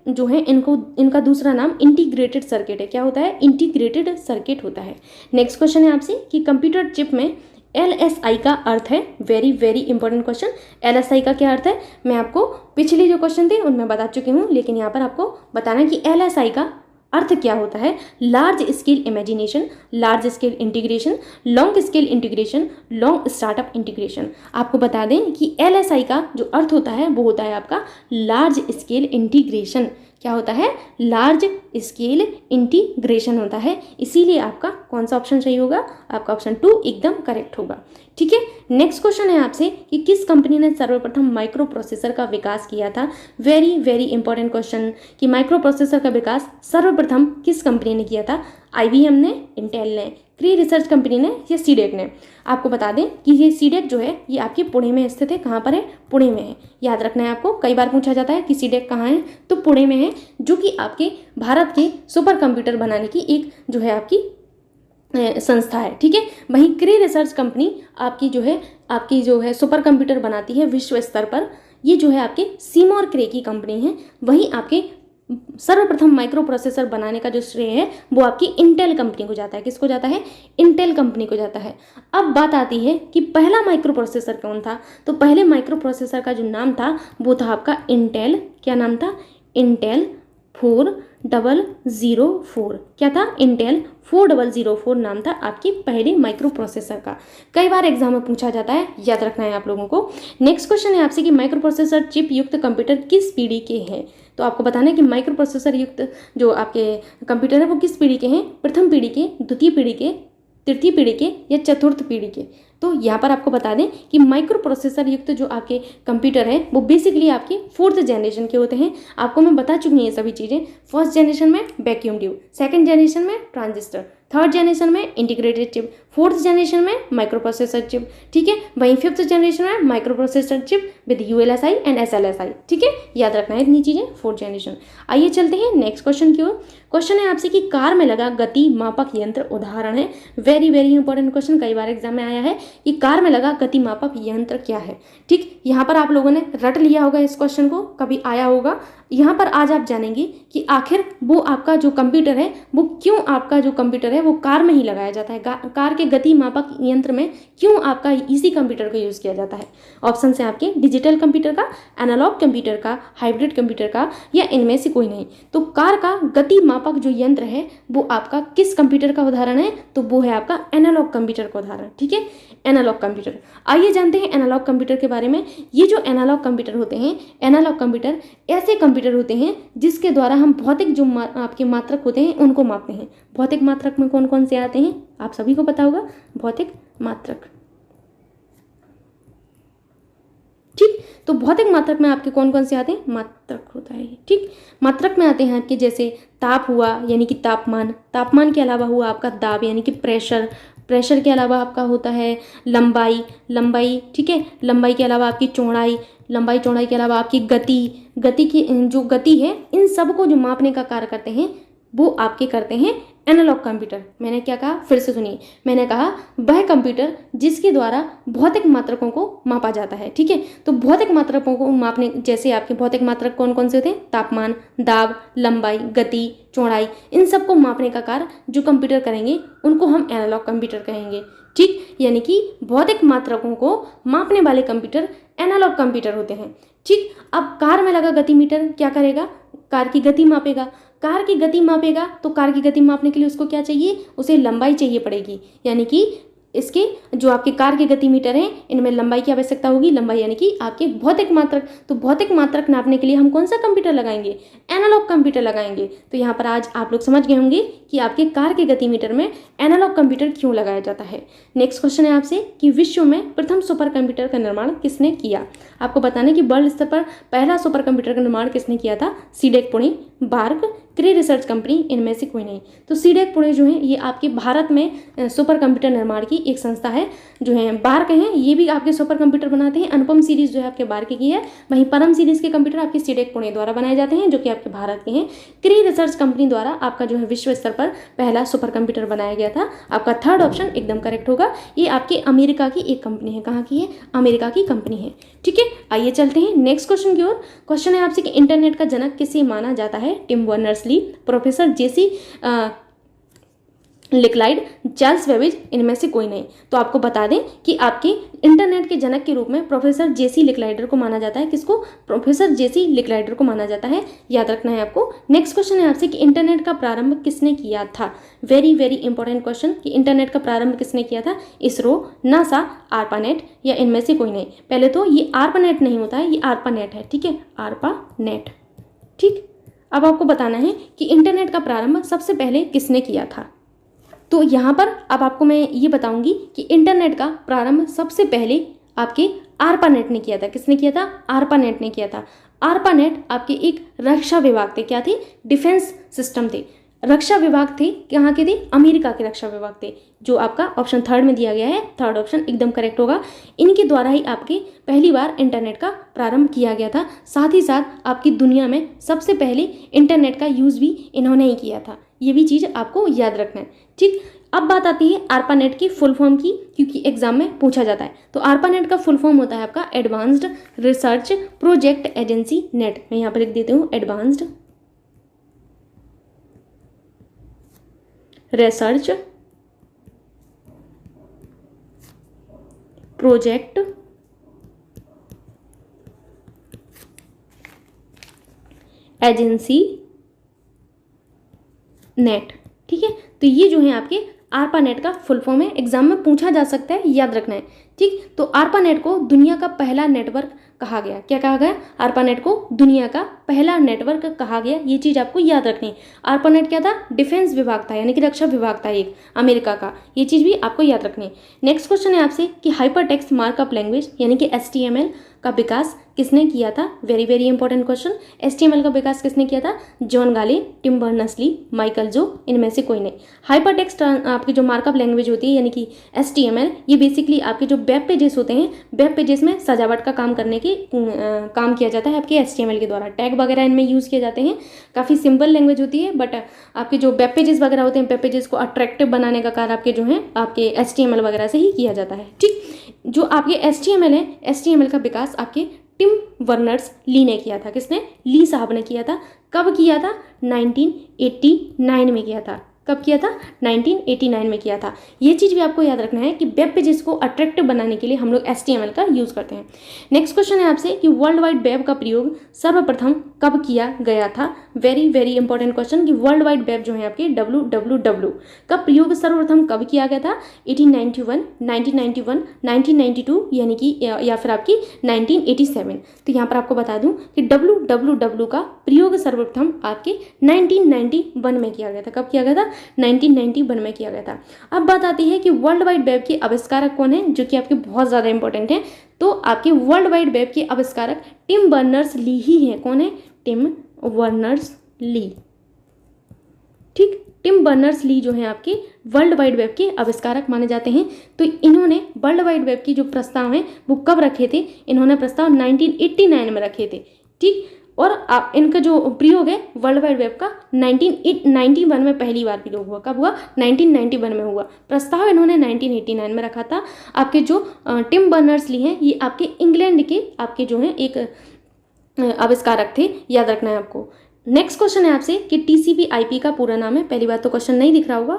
जो है इनका दूसरा नाम इंटीग्रेटेड सर्किट है। क्या होता है? इंटीग्रेटेड सर्किट होता है। नेक्स्ट क्वेश्चन है आपसे कि कंप्यूटर चिप में LSI का अर्थ है, very very important question. LSI का क्या अर्थ है? मैं आपको पिछले जो क्वेश्चन थे उनमें बता चुकी हूँ, लेकिन यहाँ पर आपको बताना है कि LSI का अर्थ क्या होता है। Large scale imagination, large scale integration, long scale integration, long startup integration. आपको बता दें कि LSI का जो अर्थ होता है वो होता है आपका लार्ज स्केल इंटीग्रेशन। क्या होता है? लार्ज स्केल इंटीग्रेशन होता है। इसीलिए आपका कौन सा ऑप्शन सही होगा? आपका ऑप्शन 2 एकदम करेक्ट होगा। ठीक है, नेक्स्ट क्वेश्चन है आपसे कि किस कंपनी ने सर्वप्रथम माइक्रो प्रोसेसर का विकास किया था। वेरी वेरी इंपॉर्टेंट क्वेश्चन कि माइक्रो प्रोसेसर का विकास सर्वप्रथम किस कंपनी ने किया था। IBM ने, इंटेल ने, क्री रिसर्च कंपनी ने या सीडेक ने। आपको बता दें कि ये सीडेक जो है ये आपके पुणे में स्थित है। कहाँ पर है? पुणे में है। याद रखना है आपको, कई बार पूछा जाता है कि सीडेक कहाँ है, तो पुणे में है, जो कि आपके भारत के सुपर कंप्यूटर बनाने की एक जो है आपकी संस्था है। ठीक है, वहीं क्री रिसर्च कंपनी आपकी जो है सुपर कंप्यूटर बनाती है विश्व स्तर पर। ये जो है आपके सीमोर क्रे की कंपनी है। वहीं आपके सर्वप्रथम माइक्रो प्रोसेसर बनाने का जो श्रेय है वो आपकी इंटेल कंपनी को जाता है। किसको जाता है? इंटेल कंपनी को जाता है। अब बात आती है कि पहला माइक्रो प्रोसेसर कौन था। तो पहले माइक्रो प्रोसेसर का जो नाम था वो था आपका इंटेल। क्या नाम था? इंटेल 4004। क्या था? इंटेल 4004 नाम था आपकी पहले माइक्रो प्रोसेसर का। कई बार एग्जाम में पूछा जाता है, याद रखना है आप लोगों को। नेक्स्ट क्वेश्चन है आपसे कि माइक्रो प्रोसेसर चिप युक्त कंप्यूटर किस पीढ़ी के हैं। तो आपको बताना है कि माइक्रो प्रोसेसर युक्त जो आपके कंप्यूटर है वो किस पीढ़ी के हैं। प्रथम पीढ़ी के, द्वितीय पीढ़ी के, तृतीय पीढ़ी के या चतुर्थ पीढ़ी के। तो यहाँ पर आपको बता दें कि माइक्रो प्रोसेसर युक्त जो आपके कंप्यूटर है वो बेसिकली आपके 4th जनरेशन के होते हैं। आपको मैं बता चुकी हूँ ये सभी चीज़ें। 1st जनरेशन में वैक्यूम ट्यूब, 2nd जनरेशन में ट्रांजिस्टर, 3rd जनरेशन में इंटीग्रेटेड चिप, 4th जनरेशन में माइक्रो प्रोसेसर चिप। ठीक है, वहीं 5th जनरेशन में micro processor chip with ULSI and SLSI। ठीक है, याद रखना है इतनी चीज़ें। 4th generation. आइए चलते हैं नेक्स्ट क्वेश्चन की ओर। क्वेश्चन है आपसे कि कार में लगा गति मापक यंत्र उदाहरण है। वेरी वेरी इंपॉर्टेंट क्वेश्चन, कई बार एग्जाम में आया है कि कार में लगा गति मापक यंत्र क्या है। ठीक, यहाँ पर आप लोगों ने रट लिया होगा इस क्वेश्चन को, कभी आया होगा। यहाँ पर आज आप जानेंगे कि आखिर वो आपका जो कंप्यूटर है वो क्यों, आपका जो कंप्यूटर है वो कार में ही लगाया जाता है। कार के गति मापक यंत्र में क्यों आपका इसी कंप्यूटर का यूज़ किया जाता है। ऑप्शन है आपके डिजिटल कंप्यूटर का, एनालॉग कंप्यूटर का, हाइब्रिड कंप्यूटर का या इनमें से कोई नहीं। तो कार का गति मापक जो यंत्र है वो आपका किस कंप्यूटर का उदाहरण है। तो वो है आपका एनालॉग कंप्यूटर का उदाहरण। ठीक है, एनालॉग कंप्यूटर। आइए जानते हैं एनालॉग कंप्यूटर के बारे में। ये जो एनालॉग कंप्यूटर होते हैं, एनालॉग कंप्यूटर ऐसे कंप्यूटर होते हैं जिसके द्वारा हम भौतिक जो आपके मात्रक होते हैं उनको मापते हैं। भौतिक मात्रक में कौन कौन से आते हैं आप सभी को पता होगा। भौतिक मात्रक, ठीक, तो भौतिक मात्रक में आपके कौन कौन से आते हैं? मात्रक होता है। ठीक, मात्रक में आते हैं आपके जैसे ताप हुआ यानी कि तापमान, तापमान के अलावा हुआ आपका दाब यानी कि प्रेशर, प्रेशर के अलावा आपका होता है लंबाई, लंबाई, ठीक है, लंबाई के अलावा आपकी चौड़ाई, लंबाई चौड़ाई के अलावा आपकी गति, गति की जो गति है, इन सब को जो मापने का कार्य करते हैं वो आपके करते हैं एनालॉग कंप्यूटर। मैंने क्या कहा? फिर से सुनिए, मैंने कहा वह कंप्यूटर जिसके द्वारा भौतिक मात्रकों को मापा जाता है। ठीक है, तो भौतिक मात्रकों को मापने, जैसे आपके भौतिक मात्रक कौन कौन से होते हैं? तापमान, दाब, लंबाई, गति, चौड़ाई, इन सब को मापने का कार्य जो कंप्यूटर करेंगे उनको हम एनालॉग कंप्यूटर कहेंगे। ठीक, यानी कि भौतिक मात्रकों को मापने वाले कंप्यूटर एनालॉग कंप्यूटर होते हैं। ठीक, अब कार में लगा गतिमीटर क्या करेगा? कार की गति मापेगा। कार की गति मापेगा तो कार की गति मापने के लिए उसको क्या चाहिए? उसे लंबाई चाहिए पड़ेगी, यानी कि इसके जो आपके कार के गति मीटर हैं इनमें लंबाई की आवश्यकता होगी। लंबाई यानी कि आपके भौतिक मात्रक। तो भौतिक मात्रक नापने के लिए हम कौन सा कंप्यूटर लगाएंगे? एनालॉग कंप्यूटर लगाएंगे। तो यहाँ पर आज आप लोग समझ गए होंगे कि आपके कार के गति मीटर में एनालॉग कंप्यूटर क्यों लगाया जाता है। नेक्स्ट क्वेश्चन है आपसे कि विश्व में प्रथम सुपर कंप्यूटर का निर्माण किसने किया। आपको बताना है कि वर्ल्ड स्तर पर पहला सुपर कंप्यूटर का निर्माण किसने किया था? CDAC Pune, BARC, Cray research company इनमें से कोई नहीं। तो सीडेक पुणे जो है ये आपके भारत में सुपर कंप्यूटर निर्माण की एक संस्था है। जो है बार्क हैं ये भी आपके सुपर कंप्यूटर बनाते हैं। अनुपम सीरीज जो है आपके बार्क की है, वहीं परम सीरीज के कंप्यूटर आपके सीडेक पुणे द्वारा बनाए जाते हैं जो कि आपके भारत के हैं। क्रे रिसर्च कंपनी द्वारा आपका जो है विश्व स्तर पर पहला सुपर कंप्यूटर बनाया गया था। आपका थर्ड ऑप्शन एकदम करेक्ट होगा। ये आपके अमेरिका की एक कंपनी है। कहाँ की है? अमेरिका की कंपनी है। ठीक है, आइए चलते हैं नेक्स्ट क्वेश्चन की ओर। क्वेश्चन है आपसे कि इंटरनेट का जनक किसे माना जाता है? टिम बर्नर्स-ली, प्रोफेसर जेसी लिकलाइड, चार्ल्स बेबेज, इनमें से कोई नहीं। तो आपको बता दें कि आपके इंटरनेट के जनक के रूप में प्रोफेसर जेसी लिकलाइडर को माना जाता है। किसको? प्रोफेसर जेसी लिकलाइडर को माना जाता है, याद रखना है आपको। नेक्स्ट क्वेश्चन है आपसे कि इंटरनेट का प्रारंभ किसने किया था? वेरी वेरी इंपॉर्टेंट क्वेश्चन कि इंटरनेट का प्रारंभ किसने किया था? इसरो, नासा, आर्पानेट या इनमें से कोई नहीं। पहले तो ये आर्पानेट नहीं होता है, ये आर्पानेट है। ठीक है, आर्पानेट। ठीक, अब आपको बताना है कि इंटरनेट का प्रारंभ सबसे पहले किसने किया था। तो यहाँ पर अब आपको मैं ये बताऊंगी कि इंटरनेट का प्रारंभ सबसे पहले आपके आर्पानेट ने किया था। किसने किया था? आर्पानेट ने किया था। आर्पानेट आपके एक रक्षा विभाग थे। क्या थे? डिफेंस सिस्टम थे, रक्षा विभाग थे। कहाँ के थे? अमेरिका के रक्षा विभाग थे, जो आपका ऑप्शन थर्ड में दिया गया है। थर्ड ऑप्शन एकदम करेक्ट होगा। इनके द्वारा ही आपके पहली बार इंटरनेट का प्रारंभ किया गया था। साथ ही साथ आपकी दुनिया में सबसे पहले इंटरनेट का यूज़ भी इन्होंने ही किया था। ये भी चीज़ आपको याद रखना है। ठीक, अब बात आती है आर्पानेट की फुल फॉर्म की, क्योंकि एग्जाम में पूछा जाता है। तो आर्पानेट का फुल फॉर्म होता है आपका advanced research project agency net. मैं यहाँ पर लिख देती हूँ advanced research project agency net. ठीक है, तो ये जो है आपके आर्पानेट का फुल फॉर्म है। एग्जाम में पूछा जा सकता है, याद रखना है। ठीक, तो आर्पानेट को दुनिया का पहला नेटवर्क कहा गया। क्या कहा गया? आर्पानेट को दुनिया का पहला नेटवर्क कहा गया। ये चीज़ आपको याद रखनी है। आर्पानेट क्या था? डिफेंस विभाग था, यानी कि रक्षा विभाग था एक अमेरिका का। ये चीज़ भी आपको याद रखनी है। नेक्स्ट क्वेश्चन है आपसे कि हाइपर टेक्स्ट मार्कअप लैंग्वेज यानी कि HTML का विकास किसने किया था? Very very important question. HTML का विकास किसने किया था? जॉन गाले, टिम बर्नर्स-ली, माइकल जो, इनमें से कोई नहीं। हाइपर टेक्स्ट आपकी जो मार्कअप लैंग्वेज होती है यानी कि HTML, ये बेसिकली आपके जो वेब पेजेस होते हैं, वेब पेजेस में सजावट का काम करने के काम किया जाता है आपके HTML के द्वारा। टैग वगैरह इनमें यूज़ किए जाते हैं। काफ़ी सिंपल लैंग्वेज होती है, बट आपके जो वेब पेजेस वगैरह होते हैं, वेब पेजेस को अट्रैक्टिव बनाने का कार्य आपके जो है आपके HTML वगैरह से ही किया जाता है। ठीक, जो आपके HTML है, HTML का विकास आपके टिम बर्नर्स-ली ने किया था। किसने? ली साहब ने किया था। कब किया था? 1989 में किया था। कब किया था? 1989 में किया था। ये चीज़ भी आपको याद रखना है कि वेब पेजेस को अट्रैक्टिव बनाने के लिए हम लोग HTML का यूज़ करते हैं। नेक्स्ट क्वेश्चन है आपसे कि वर्ल्ड वाइड वेब का प्रयोग सर्वप्रथम कब किया गया था? वेरी वेरी इंपॉर्टेंट क्वेश्चन कि वर्ल्ड वाइड वेब जो है आपके WWW का प्रयोग सर्वप्रथम कब किया गया था? 1891, 1991, 1992 यानी कि या फिर आपकी 1987। तो यहाँ पर आपको बता दूं कि WWW का प्रयोग सर्वप्रथम आपके 1991 में किया गया था। कब किया गया था? 1991 में किया गया था। अब बात आती है कि वर्ल्ड वाइड वेब के आविष्कारक कौन है, जो कि आपके बहुत ज़्यादा इंपॉर्टेंट है। तो आपके वर्ल्ड वाइड वेब के आविष्कारक टिम बर्नर्स-ली ही हैं। कौन है? Tim Berners Lee. ठीक, टिम बर्नर्स-ली जो है आपके वर्ल्ड वाइड वेब के आविष्कारक माने जाते हैं। तो इन्होंने वर्ल्ड वाइड वेब की जो प्रस्ताव हैं वो कब रखे थे? इन्होंने प्रस्ताव 1989 में रखे थे। ठीक, और आप इनका जो प्रयोग है वर्ल्ड वाइड वेब का 1991 में पहली बार प्रयोग हुआ। कब हुआ? 1991 में हुआ। प्रस्ताव इन्होंने 1989 में रखा था। आपके जो टिम बर्नर्स-ली हैं ये आपके इंग्लैंड के आपके जो हैं एक आविष्कारक थे, याद रखना है आपको। नेक्स्ट क्वेश्चन है आपसे कि TCP/IP का पूरा नाम है। पहली बात तो क्वेश्चन नहीं दिख रहा होगा,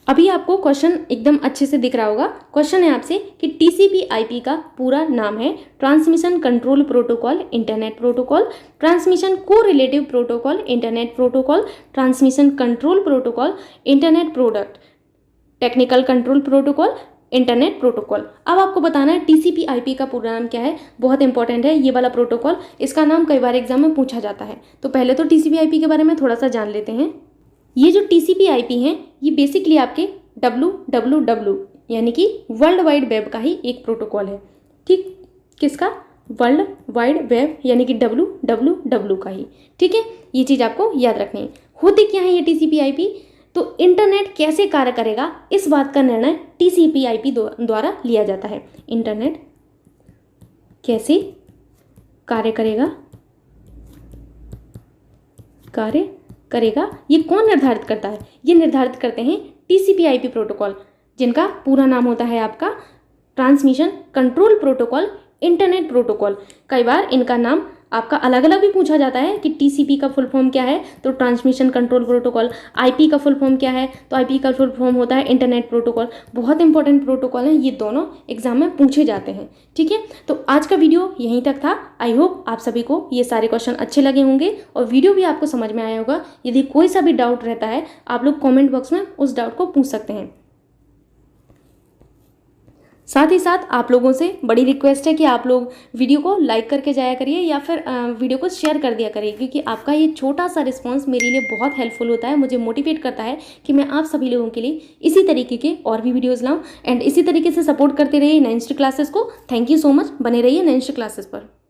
अभी आपको क्वेश्चन एकदम अच्छे से दिख रहा होगा। क्वेश्चन है आपसे कि TCP/IP का पूरा नाम है transmission control protocol internet protocol, transmission correlative protocol internet protocol, transmission control protocol internet product, technical control protocol internet protocol. अब आपको बताना है TCP/IP का पूरा नाम क्या है। बहुत इंपॉर्टेंट है ये वाला प्रोटोकॉल, इसका नाम कई बार एग्जाम में पूछा जाता है। तो पहले तो TCP/IP के बारे में थोड़ा सा जान लेते हैं। ये जो TCP/IP हैं ये बेसिकली आपके WWW यानी कि वर्ल्ड वाइड वेब का ही एक प्रोटोकॉल है। ठीक, किसका? वर्ल्ड वाइड वेब यानी कि WWW का ही। ठीक है, ये चीज़ आपको याद रखनी है। होते क्या है ये TCP/IP? तो इंटरनेट कैसे कार्य करेगा इस बात का निर्णय TCP/IP द्वारा लिया जाता है। इंटरनेट कैसे कार्य करेगा ये कौन निर्धारित करता है? ये निर्धारित करते हैं TCP/IP प्रोटोकॉल, जिनका पूरा नाम होता है आपका transmission control protocol, internet protocol. कई बार इनका नाम आपका अलग अलग भी पूछा जाता है कि TCP का फुल फॉर्म क्या है, तो ट्रांसमिशन कंट्रोल प्रोटोकॉल। IP का फुल फॉर्म क्या है, तो IP का फुल फॉर्म होता है इंटरनेट प्रोटोकॉल। बहुत इंपॉर्टेंट प्रोटोकॉल हैं, ये दोनों एग्जाम में पूछे जाते हैं। ठीक है, तो आज का वीडियो यहीं तक था। आई होप आप सभी को ये सारे क्वेश्चन अच्छे लगे होंगे और वीडियो भी आपको समझ में आया होगा। यदि कोई सा भी डाउट रहता है आप लोग कॉमेंट बॉक्स में उस डाउट को पूछ सकते हैं। साथ ही साथ आप लोगों से बड़ी रिक्वेस्ट है कि आप लोग वीडियो को लाइक करके जाया करिए या फिर वीडियो को शेयर कर दिया करिए, क्योंकि आपका ये छोटा सा रिस्पांस मेरे लिए बहुत हेल्पफुल होता है, मुझे मोटिवेट करता है कि मैं आप सभी लोगों के लिए इसी तरीके के और भी वीडियोज़ लाऊँ। एंड इसी तरीके से सपोर्ट करते रहिए नेक्स्ट क्लासेस को। थैंक यू सो मच, बने रहिए नेक्स्ट क्लासेस पर।